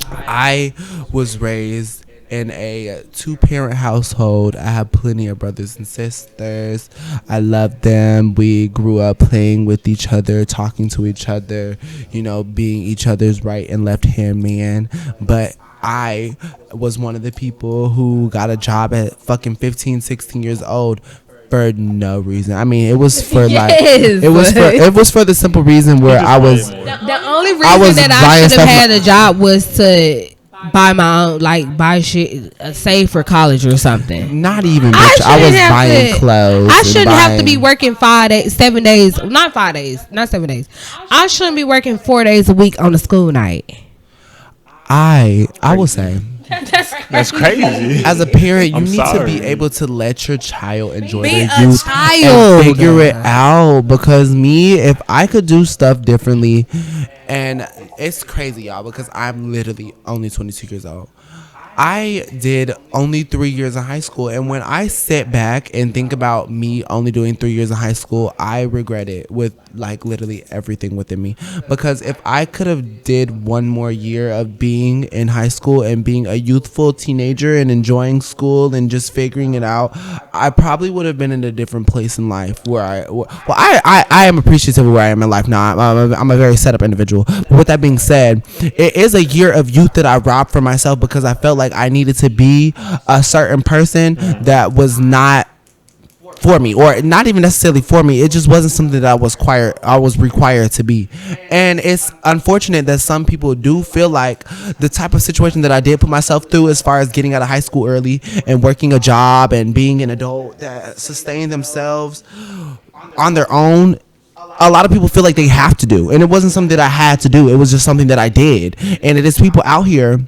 Speaker 1: I was raised in a 2-parent household. I have plenty of brothers and sisters. I love them. We grew up playing with each other, talking to each other, being each other's right and left hand man. But I was one of the people who got a job at fucking 15, 16 years old for no reason. I mean, it was for it was for the simple reason where I was
Speaker 2: the only reason that I should have had a job was to buy my own, buy shit, save for college or something.
Speaker 1: Not even, bitch. I was buying clothes.
Speaker 2: I shouldn't have to be working 7 days, not 5 days, not 7 days. I shouldn't be working 4 days a week on a school night.
Speaker 1: I will say.
Speaker 3: That's crazy.
Speaker 1: As a parent, you need to be able to let your child enjoy their youth
Speaker 2: and
Speaker 1: figure it out. Because if I could do stuff differently, and it's crazy, y'all, because I'm literally only 22 years old. I did only 3 years in high school, and when I sit back and think about me only doing 3 years in high school, I regret it with like literally everything within me. Because if I could have did one more year of being in high school and being a youthful teenager and enjoying school and just figuring it out, I probably would have been in a different place in life. I am appreciative of where I am in life now. I'm a very set up individual. But with that being said, it is a year of youth that I robbed from myself because I felt like I needed to be a certain person that was not for me, or not even necessarily for me. It just wasn't something that I was required to be. And it's unfortunate that some people do feel like the type of situation that I did put myself through, as far as getting out of high school early and working a job and being an adult that sustain themselves on their own, a lot of people feel like they have to do. And it wasn't something that I had to do. It was just something that I did. And it is people out here,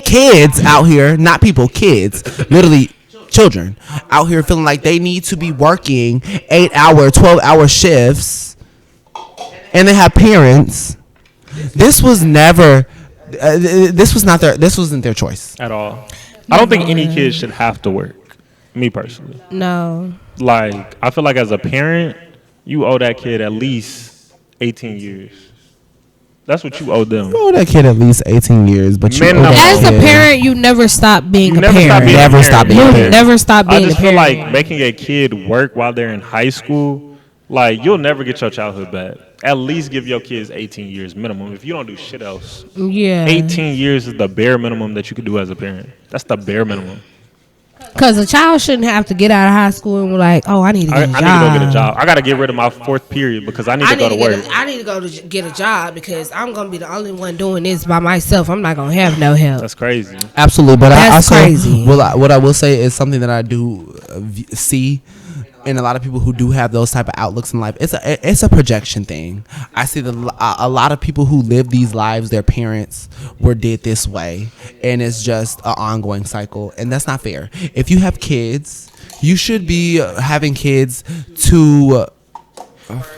Speaker 1: kids out here, not people, kids, literally children out here feeling like they need to be working 8-hour, 12-hour shifts, and they have parents. This wasn't their choice
Speaker 3: At all. I don't think any kid should have to work. Me personally.
Speaker 2: No.
Speaker 3: Like, I feel like as a parent, you owe that kid at least 18 years. That's what you owe them.
Speaker 1: You owe that kid at least 18 years, but you owe that
Speaker 2: As a
Speaker 1: kid.
Speaker 2: parent, you never stop being
Speaker 3: You
Speaker 2: a
Speaker 3: never
Speaker 2: parent.
Speaker 3: stop being
Speaker 1: Never
Speaker 3: a parent.
Speaker 1: stop being a
Speaker 2: You
Speaker 1: parent.
Speaker 2: never stop
Speaker 3: I
Speaker 2: being a
Speaker 3: just feel
Speaker 2: parent.
Speaker 3: like making a kid work while they're in high school, like, you'll never get your childhood back. At least give your kids 18 years minimum if you don't do shit else.
Speaker 2: Yeah.
Speaker 3: 18 years is the bare minimum that you could do as a parent. That's the bare minimum.
Speaker 2: Because a child shouldn't have to get out of high school and be like, oh, I need to
Speaker 3: I
Speaker 2: get a
Speaker 3: need
Speaker 2: job.
Speaker 3: to go get a job. I got to get rid of my fourth period because I need to go to work.
Speaker 2: I need to go to get a job because I'm going to be the only one doing this by myself. I'm not going to have no help.
Speaker 3: That's crazy.
Speaker 1: Absolutely, but
Speaker 2: That's
Speaker 1: I also,
Speaker 2: crazy.
Speaker 1: what I will say is something that I do see in a lot of people who do have those type of outlooks in life. It's a projection thing. I see a lot of people who live these lives, their parents did this way, and it's just an ongoing cycle, and that's not fair. If you have kids, you should be having kids to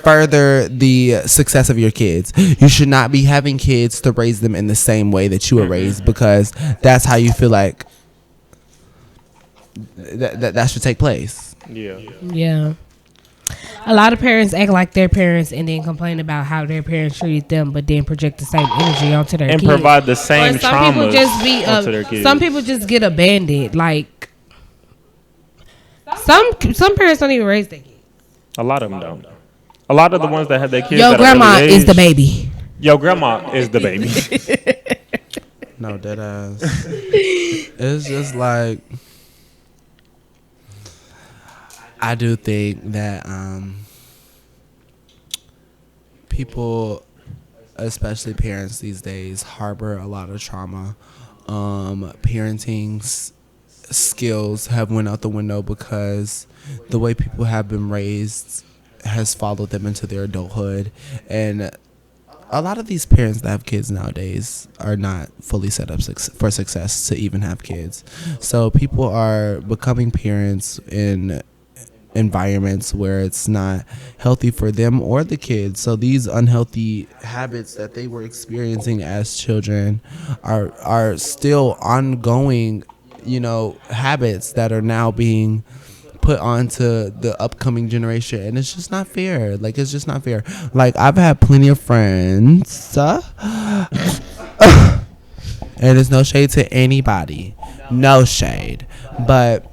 Speaker 1: further the success of your kids. You should not be having kids to raise them in the same way that you were raised, because that's how you feel like that should take place.
Speaker 3: Yeah.
Speaker 2: Yeah. A lot of parents act like their parents and then complain about how their parents treated them, but then project the same energy onto their
Speaker 3: And
Speaker 2: kids.
Speaker 3: provide the same
Speaker 2: Or some
Speaker 3: trauma
Speaker 2: people just be
Speaker 3: onto their kids.
Speaker 2: some people just get abandoned. Like some parents don't even raise their kids.
Speaker 3: A lot of them don't. A lot of the ones that have their kids.
Speaker 2: Your
Speaker 3: at an
Speaker 2: grandma
Speaker 3: early
Speaker 2: is the
Speaker 3: age-
Speaker 2: baby.
Speaker 3: Your grandma is the baby.
Speaker 1: No, dead ass. It's just like, I do think that people, especially parents these days, harbor a lot of trauma. Parenting skills have went out the window because the way people have been raised has followed them into their adulthood, and a lot of these parents that have kids nowadays are not fully set up for success to even have kids. So people are becoming parents in environments where it's not healthy for them or the kids. So these unhealthy habits that they were experiencing as children are still ongoing, habits that are now being put onto the upcoming generation, and it's just not fair. Like, it's just not fair. Like, I've had plenty of friends and it's no shade to anybody, no shade, but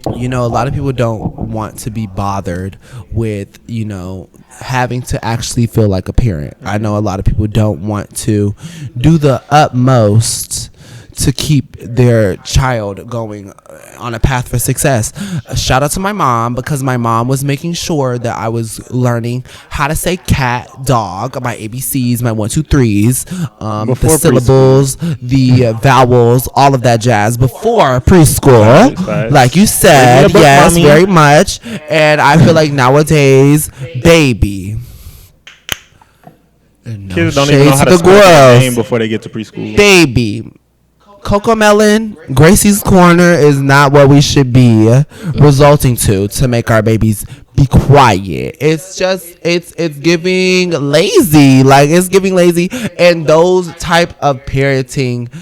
Speaker 1: a lot of people don't want to be bothered with, having to actually feel like a parent. I know a lot of people don't want to do the utmost to keep their child going on a path for success. Shout out to my mom, because my mom was making sure that I was learning how to say cat, dog, my ABCs, my 1, 2, 3s, the
Speaker 3: Before
Speaker 1: syllables, the vowels, all of that jazz before preschool.
Speaker 3: Right.
Speaker 1: Like you said,
Speaker 3: Read a book,
Speaker 1: yes,
Speaker 3: mommy.
Speaker 1: very much. And I feel like nowadays, baby. No
Speaker 3: Kids don't
Speaker 1: shade
Speaker 3: even know how to
Speaker 1: the
Speaker 3: spell their name
Speaker 1: girls.
Speaker 3: before they get to preschool.
Speaker 1: Baby. Coco Melon, Gracie's Corner is not what we should be resulting to make our babies be quiet. It's just, it's giving lazy. Like, it's giving lazy. And those type of parenting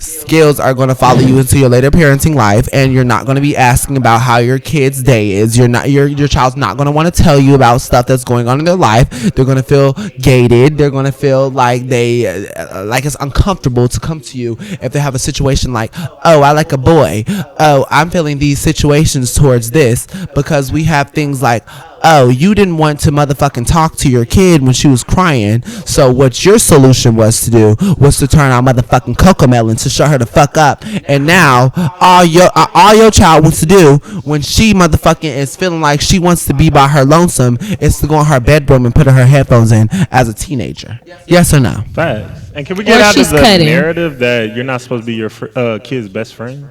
Speaker 1: skills are going to follow you into your later parenting life, and you're not going to be asking about how your kid's day is. Your child's not going to want to tell you about stuff that's going on in their life. They're going to feel gated. They're going to feel like like it's uncomfortable to come to you if they have a situation like, oh, I like a boy. Oh, I'm feeling these situations towards this, because we have things like, oh, you didn't want to motherfucking talk to your kid when she was crying, so what your solution was to do was to turn on motherfucking Cocomelon to shut her the fuck up. And now all your child wants to do when she motherfucking is feeling like she wants to be by her lonesome is to go in her bedroom and put her headphones in as a teenager. Yes or no?
Speaker 3: Facts. And can we get out of the narrative that you're not supposed to be your kid's best friend?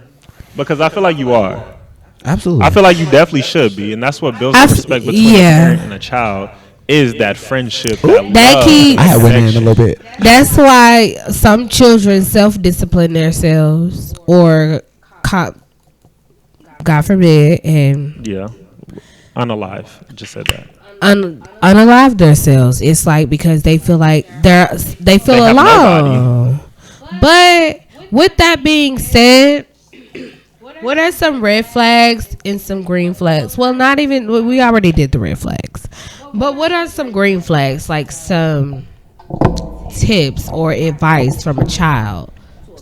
Speaker 3: Because I feel like you are.
Speaker 1: Absolutely.
Speaker 3: I feel like you definitely should be, and that's what builds the respect between a parent and a child, is that friendship,
Speaker 1: I had went in a little bit.
Speaker 2: That's why some children self-discipline themselves, or God forbid, and
Speaker 3: unalive. Just said that.
Speaker 2: Unalive themselves. It's like because they feel like they feel alone. But with that being said, what are some red flags and some green flags? Well, not even, we already did the red flags. But what are some green flags, like some tips or advice from a child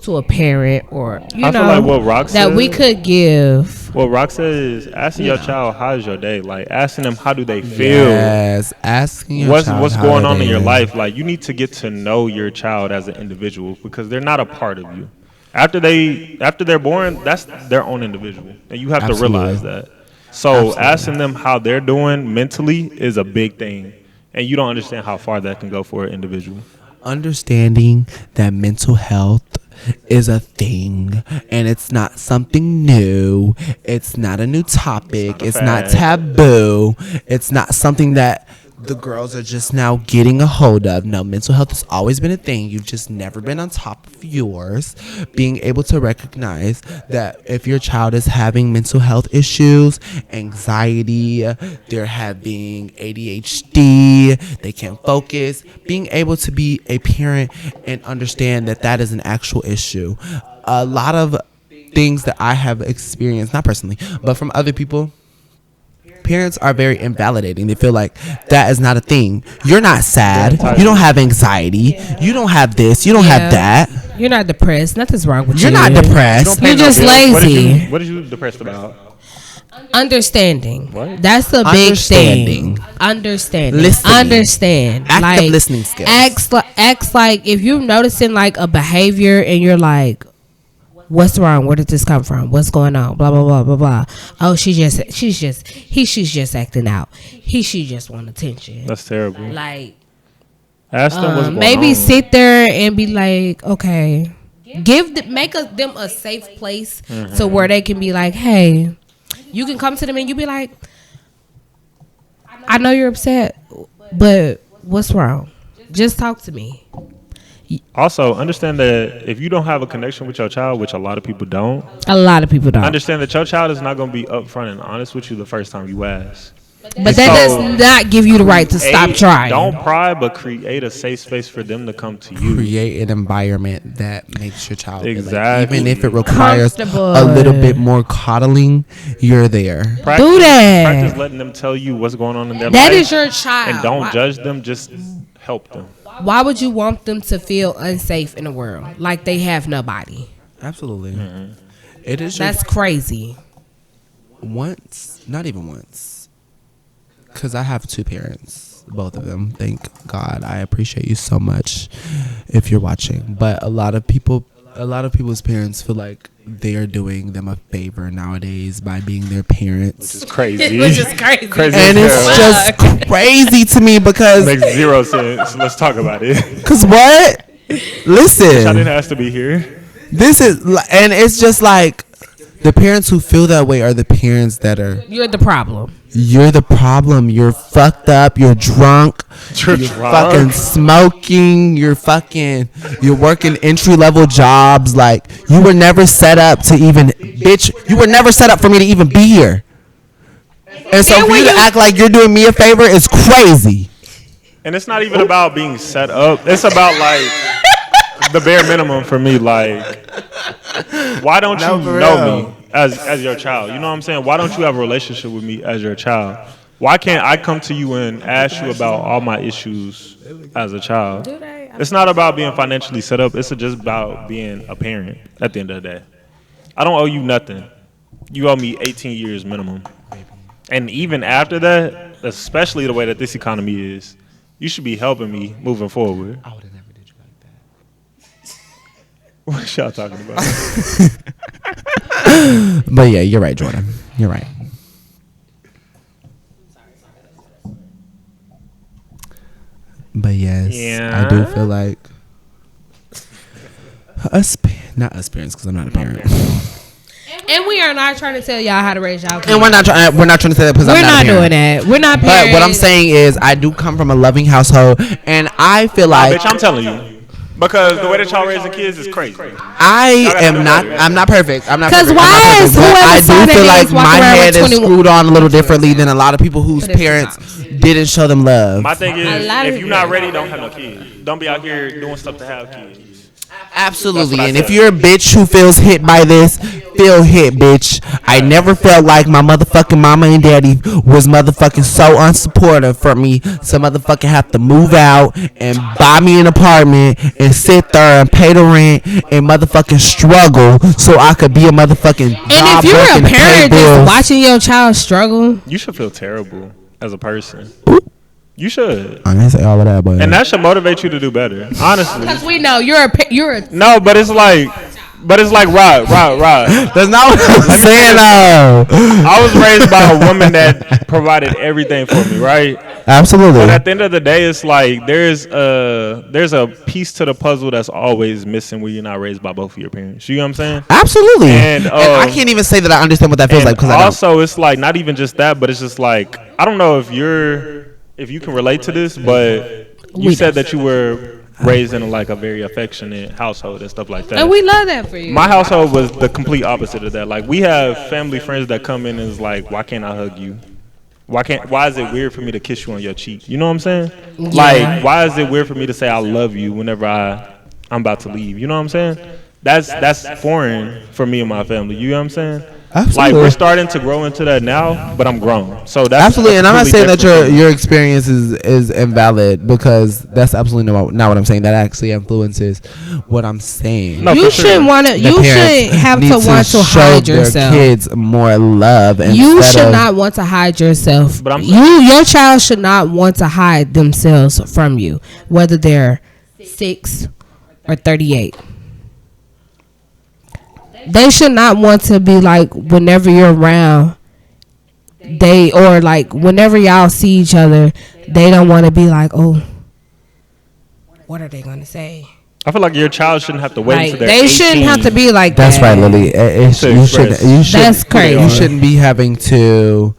Speaker 2: to a parent, or, you know, like what Rock that said, we could give?
Speaker 3: What Rock says is asking your child, how's your day? Like asking them, how do they feel?
Speaker 1: Yes, asking your child
Speaker 3: what's going on in your life. Like you need to get to know your child as an individual, because they're not a part of you. After they're born, that's their own individual, and you have to realize that. So asking them how they're doing mentally is a big thing, and you don't understand how far that can go for an individual.
Speaker 1: Understanding that mental health is a thing, and it's not something new. It's not a new topic. It's not taboo. It's not something that the girls are just now getting a hold of. No, mental health has always been a thing. You've just never been on top of yours. Being able to recognize that if your child is having mental health issues, anxiety, they're having ADHD, they can't focus, being able to be a parent and understand that that is an actual issue. A lot of things that I have experienced, not personally, but from other people, parents are very invalidating. They feel like that is not a thing. You're not sad. You don't have anxiety. You don't have this. You don't have that.
Speaker 2: You're not depressed. Nothing's wrong with you.
Speaker 1: You're not depressed.
Speaker 2: You're just lazy.
Speaker 3: What are you depressed about?
Speaker 2: Understanding.
Speaker 3: What?
Speaker 2: That's a big thing. Understanding.
Speaker 1: Listening.
Speaker 2: Understand.
Speaker 1: Active listening skills.
Speaker 2: Acts like if you're noticing like a behavior and you're like, what's wrong? Where did this come from? What's going on? Blah blah blah blah blah. Oh, she's just acting out. She just want attention.
Speaker 3: That's terrible.
Speaker 2: Like,
Speaker 3: ask them what's going
Speaker 2: maybe
Speaker 3: on.
Speaker 2: sit there and be like, okay, make them a safe place to where they can be like, hey, you can come to them and you be like, I know you're upset, but what's wrong? Just talk to me.
Speaker 3: Also, understand that if you don't have a connection with your child, which a lot of people don't, understand that your child is not going to be upfront and honest with you the first time you ask.
Speaker 2: But that does not give you the right to stop trying.
Speaker 3: Don't pry, but create a safe space for them to come to you.
Speaker 1: Create an environment that makes your child
Speaker 3: exactly.
Speaker 1: Even if it requires a little bit more coddling, you're there.
Speaker 2: Do that.
Speaker 3: Practice letting them tell you what's going on in their life.
Speaker 2: That is your child.
Speaker 3: And don't judge them. Just help them.
Speaker 2: Why would you want them to feel unsafe in the world? Like they have nobody.
Speaker 1: Absolutely. It is.
Speaker 2: That's crazy.
Speaker 1: Not even once. Because I have two parents, both of them. Thank God. I appreciate you so much if you're watching. But a lot of people's parents feel like they are doing them a favor nowadays by being their parents.
Speaker 3: Which is crazy.
Speaker 2: Crazy
Speaker 1: and it's just crazy to me because
Speaker 3: makes zero sense. Let's talk about it.
Speaker 1: Because what? Listen.
Speaker 3: I didn't ask to be here.
Speaker 1: And it's just like the parents who feel that way are the parents that are.
Speaker 2: You're the problem.
Speaker 1: You're the problem. You're fucked up. You're drunk. You're fucking smoking. You're working entry-level jobs. Like, you were never set up to even, bitch, you were never set up for me to even be here. And so for you to act like you're doing me a favor is crazy.
Speaker 3: And it's not even about being set up. It's about like, the bare minimum for me. Like, why don't
Speaker 1: No,
Speaker 3: you
Speaker 1: for
Speaker 3: know
Speaker 1: real.
Speaker 3: me as your child? You know what I'm saying? Why don't you have a relationship with me as your child? Why can't I come to you and ask you about all my issues as a child? It's not about being financially set up. It's just about being a parent at the end of the day. I don't owe you nothing. You owe me 18 years minimum. And even after that, especially the way that this economy is, you should be helping me moving forward.
Speaker 1: I would have never did you like that.
Speaker 3: What y'all talking about?
Speaker 1: But yeah, you're right, Jordan. You're right. But yes,
Speaker 3: Yeah.
Speaker 1: I do feel like not us parents, because I'm not a parent.
Speaker 2: And we are not trying to tell y'all how to raise y'all kids.
Speaker 1: And we're not trying to say that because
Speaker 2: We're
Speaker 1: I'm not
Speaker 2: not
Speaker 1: a parent.
Speaker 2: doing that. We're not parents.
Speaker 1: But what I'm saying is, I do come from a loving household, and I feel like
Speaker 3: Bitch, I'm telling you. Because the way that y'all raising kids is crazy.
Speaker 1: I'm not perfect. I'm not
Speaker 2: 'Cause
Speaker 1: perfect.
Speaker 2: why
Speaker 1: I'm not perfect,
Speaker 2: is
Speaker 1: but
Speaker 2: whoever
Speaker 1: I
Speaker 2: saw
Speaker 1: do
Speaker 2: that
Speaker 1: feel
Speaker 2: is
Speaker 1: like
Speaker 2: walking
Speaker 1: my
Speaker 2: around with
Speaker 1: head is
Speaker 2: 21
Speaker 1: screwed on a little differently than a lot of people whose
Speaker 2: Put it
Speaker 1: parents
Speaker 2: sometimes.
Speaker 1: didn't show them love.
Speaker 3: My thing is,
Speaker 2: lot of
Speaker 3: if you're not ready, don't have no kids. Don't be out here doing stuff to have kids.
Speaker 1: Absolutely.
Speaker 3: That's what I
Speaker 1: And if
Speaker 3: said.
Speaker 1: you're a bitch who feels hit by this, feel hit, bitch. I never felt like my motherfucking mama and daddy was motherfucking so unsupportive for me. So motherfucking have to move out and buy me an apartment and sit there and pay the rent and motherfucking struggle so I could be a motherfucking
Speaker 2: And
Speaker 1: job
Speaker 2: if you're
Speaker 1: working
Speaker 2: a
Speaker 1: to pay
Speaker 2: parent just
Speaker 1: bills.
Speaker 2: watching your child struggle,
Speaker 3: You should feel terrible as a person. You should.
Speaker 1: I didn't say all of that, but
Speaker 3: And that should motivate you to do better. Honestly.
Speaker 2: because we know you're a
Speaker 3: No, but it's like Rod.
Speaker 1: that's not what I'm saying. though.
Speaker 3: I was raised by a woman that provided everything for me, right?
Speaker 1: Absolutely.
Speaker 3: But at the end of the day, it's like there's a piece to the puzzle that's always missing when you're not raised by both of your parents. You know what I'm saying?
Speaker 1: Absolutely.
Speaker 3: And,
Speaker 1: I can't even say that I understand what that feels
Speaker 3: And
Speaker 1: like because I don't.
Speaker 3: also, it's like not even just that, but it's just like I don't know if you can relate to this, but you said that you were raised in like a very affectionate household and stuff like that.
Speaker 2: and we love that for you.
Speaker 3: My household was the complete opposite of that. Like we have family friends that come in and is like, why can't I hug you? Why is it weird for me to kiss you on your cheek? You know what I'm saying? Like, why is it weird for me to say I love you whenever I'm about to leave? You know what I'm saying? That's foreign for me and my family. You know what I'm saying?
Speaker 1: Absolutely.
Speaker 3: Like we're starting to grow into that now, but I'm grown. So that's
Speaker 1: Absolutely, and I'm not saying that
Speaker 3: completely different
Speaker 1: your experience is invalid because that's absolutely not what I'm saying. That actually influences what I'm saying.
Speaker 3: No,
Speaker 2: you
Speaker 3: for sure.
Speaker 2: shouldn't want to.
Speaker 1: The
Speaker 2: You
Speaker 1: parents
Speaker 2: shouldn't have
Speaker 1: need
Speaker 2: to want to
Speaker 1: show
Speaker 2: hide
Speaker 1: their
Speaker 2: yourself.
Speaker 1: kids more love.
Speaker 2: You
Speaker 1: instead
Speaker 2: should
Speaker 1: of-
Speaker 2: not want to hide yourself.
Speaker 3: But I'm-
Speaker 2: Your child should not want to hide themselves from you, whether they're 6 or 38. They should not want to be like whenever you're around, or like whenever y'all see each other, they don't want to be like, oh, what are they gonna say?
Speaker 3: I feel like your child shouldn't have to wait
Speaker 2: Like
Speaker 3: until they're
Speaker 2: they
Speaker 3: 18.
Speaker 2: shouldn't have to be like
Speaker 1: That's
Speaker 2: that.
Speaker 1: right, Lily. You should.
Speaker 2: That's crazy.
Speaker 1: You shouldn't be having to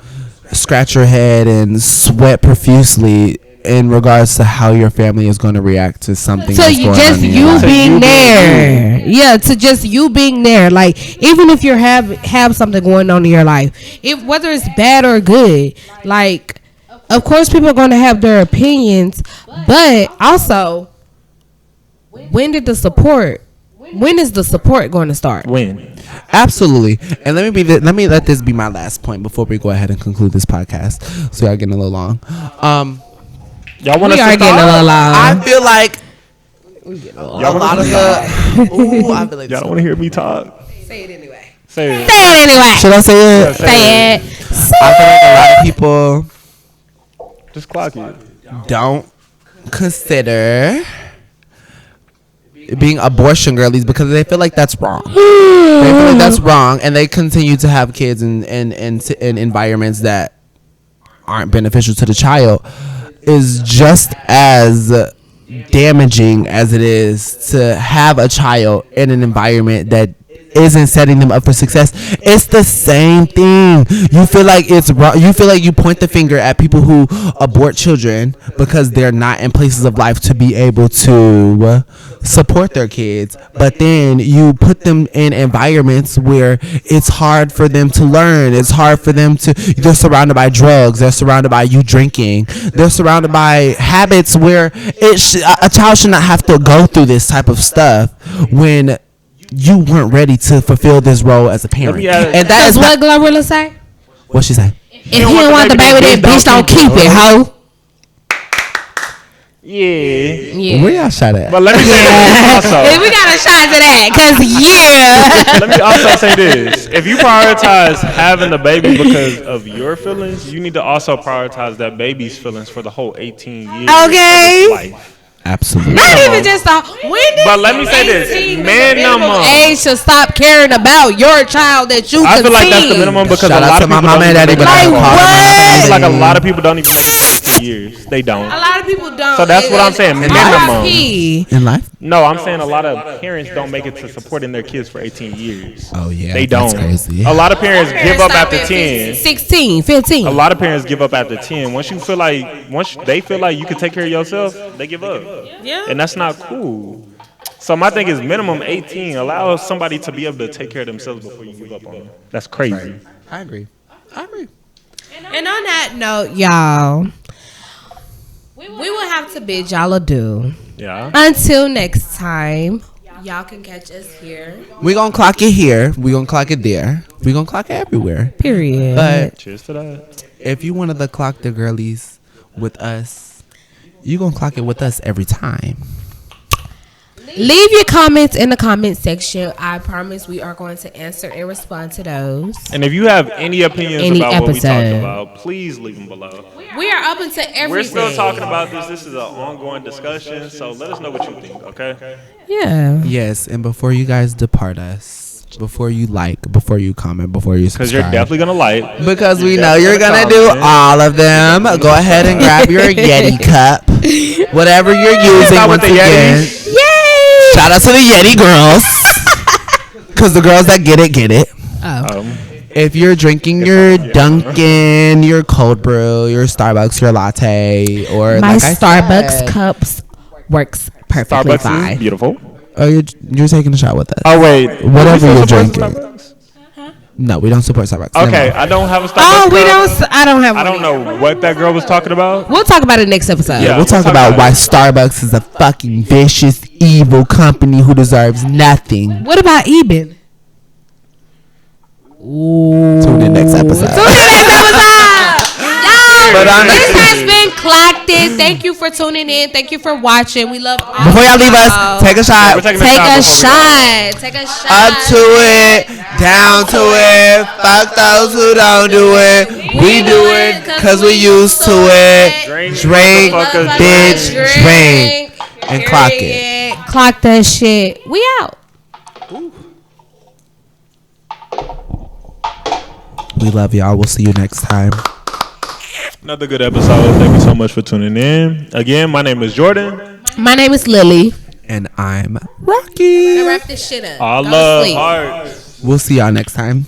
Speaker 1: scratch your head and sweat profusely in regards to how your family is going to react to something.
Speaker 2: So
Speaker 1: that's
Speaker 2: you
Speaker 1: going
Speaker 2: just
Speaker 1: on in your
Speaker 2: you
Speaker 1: life.
Speaker 2: being there, yeah. To just you being there, like even if you have something going on in your life, if whether it's bad or good, like of course people are going to have their opinions, but also when is the support going to start?
Speaker 3: When?
Speaker 1: Absolutely. And let me let this be my last point before we go ahead and conclude this podcast. So y'all getting a little long.
Speaker 3: Y'all want
Speaker 2: We
Speaker 3: us
Speaker 2: are
Speaker 3: to
Speaker 2: getting a little
Speaker 3: start?
Speaker 1: I feel like
Speaker 3: Y'all
Speaker 1: a lot of the. Ooh, I feel like
Speaker 3: Y'all don't want to hear me talk?
Speaker 2: Say it anyway.
Speaker 3: Say it.
Speaker 2: Say it anyway.
Speaker 1: Should I say it?
Speaker 2: Say it.
Speaker 1: I feel like a lot of people
Speaker 3: Just clock it.
Speaker 1: don't consider being abortion girlies because they feel like that's wrong. They feel like that's wrong, and they continue to have kids in environments that aren't beneficial to the child. Is just as damaging as it is to have a child in an environment that isn't setting them up for success. It's the same thing. You feel like it's wrong. You feel like you point the finger at people who abort children because they're not in places of life to be able to support their kids, but then you put them in environments where it's hard for them to learn. It's hard for them to, they're surrounded by drugs, they're surrounded by you drinking, they're surrounded by habits where a child should not have to go through this type of stuff when you weren't ready to fulfill this role as a parent. And that is
Speaker 2: what Glorilla say.
Speaker 1: What she say?
Speaker 2: If he don't want the baby, then bitch don't keep it, hoe.
Speaker 3: Yeah.
Speaker 1: Where y'all shot at?
Speaker 3: But let me say this also.
Speaker 2: We got a shot to that, cause
Speaker 3: Let me also say this: if you prioritize having the baby because of your feelings, you need to also prioritize that baby's feelings for the whole 18 years of its life.
Speaker 1: Absolutely.
Speaker 2: not even just when did
Speaker 3: But let me say this: minimum
Speaker 2: age to stop caring about your child that you
Speaker 3: I feel like that's the
Speaker 2: conceive.
Speaker 3: minimum because
Speaker 1: Shout
Speaker 3: a
Speaker 1: out
Speaker 3: lot
Speaker 1: to
Speaker 3: of
Speaker 1: my
Speaker 3: people
Speaker 1: mama and daddy, but I
Speaker 2: Like
Speaker 1: don't call them my
Speaker 2: what?
Speaker 3: I feel like a
Speaker 1: baby.
Speaker 3: lot of people don't even make it 18 years. They don't.
Speaker 2: A lot of people don't.
Speaker 3: So that's what I'm saying, minimum.
Speaker 2: RIP.
Speaker 1: In life?
Speaker 3: No, I'm saying a lot of parents don't make it to supporting their kids for 18 years.
Speaker 1: Oh yeah,
Speaker 3: They
Speaker 1: that's
Speaker 3: don't.
Speaker 1: crazy.
Speaker 3: A lot of parents give up
Speaker 2: Stop
Speaker 3: after
Speaker 2: at
Speaker 3: 10.
Speaker 2: 16, 15.
Speaker 3: A lot of parents give up after 10. Once they feel like you can take care of yourself, they give up.
Speaker 2: Yeah.
Speaker 3: And that's not cool. So my thing is minimum 18. Allow somebody to be able to take care of themselves before you give up on them. That's crazy.
Speaker 1: I agree.
Speaker 2: And on that note, y'all, we will have to bid y'all adieu.
Speaker 3: Yeah.
Speaker 2: Until next time, y'all can catch us here.
Speaker 1: We gonna clock it here. We gonna clock it there. We gonna clock it everywhere.
Speaker 2: Period.
Speaker 1: But
Speaker 3: Cheers to that.
Speaker 1: if you wanted to clock the girlies with us, you gonna clock it with us every time.
Speaker 2: Leave your comments in the comment section. I promise we are going to answer and respond to those.
Speaker 3: And if you have any opinions
Speaker 2: Any
Speaker 3: about what we talked
Speaker 2: episode.
Speaker 3: about, please leave them below.
Speaker 2: We are open to everything.
Speaker 3: We're still talking about this. This is an ongoing discussion. So let us know what you think, okay?
Speaker 2: Yeah.
Speaker 1: Yes, and before you guys depart us, before you like, before you comment, before you subscribe.
Speaker 3: Because you're definitely going to like.
Speaker 1: Because we know you're gonna do all of them. Go ahead and grab your Yeti cup, whatever you're using.
Speaker 3: Start with
Speaker 1: Once
Speaker 3: the
Speaker 1: again,
Speaker 2: Yay!
Speaker 1: shout out to the Yeti girls, because the girls that get it. If you're drinking your Dunkin', your cold brew, your Starbucks, your latte, or
Speaker 2: My
Speaker 1: like I
Speaker 2: Starbucks
Speaker 1: said,
Speaker 2: cups works perfectly
Speaker 3: Starbucks
Speaker 2: fine.
Speaker 3: is beautiful.
Speaker 1: Oh, you're taking a shot with us.
Speaker 3: Oh, wait.
Speaker 1: Whatever
Speaker 3: Do we
Speaker 1: you're
Speaker 3: still support
Speaker 1: drinking.
Speaker 3: Starbucks?
Speaker 1: No, we don't support Starbucks.
Speaker 3: Okay,
Speaker 1: Never.
Speaker 3: I don't have a Starbucks.
Speaker 2: Oh, we
Speaker 3: cup.
Speaker 2: don't. I don't have.
Speaker 3: I don't know what that girl was talking about.
Speaker 2: We'll talk about it next episode.
Speaker 3: Yeah.
Speaker 1: We'll talk about why Starbucks is a fucking vicious, evil company who deserves nothing.
Speaker 2: What about Eben?
Speaker 1: Tune in next episode.
Speaker 2: Y'all,
Speaker 1: But
Speaker 2: this has been Clocked It. Thank you for tuning in. Thank you for watching. We love all
Speaker 1: Before y'all leave us, take a shot.
Speaker 3: We're taking
Speaker 2: Take a
Speaker 3: before we go.
Speaker 2: shot. Take a shot.
Speaker 1: Up to it, down to it. Fuck those who don't do it. We do it because we used to it. Drink,
Speaker 3: motherfucker,
Speaker 1: bitch, drink. And clock it.
Speaker 2: Clock that shit. We out.
Speaker 1: We love y'all. We'll see you next time.
Speaker 3: Another good episode. Thank you so much for tuning in. Again, my name is Jordan.
Speaker 2: My name is Lily.
Speaker 1: And I'm Rocky.
Speaker 2: Wrap this shit up.
Speaker 3: I
Speaker 2: Go to
Speaker 3: love
Speaker 2: sleep.
Speaker 3: hearts.
Speaker 1: We'll see y'all next time.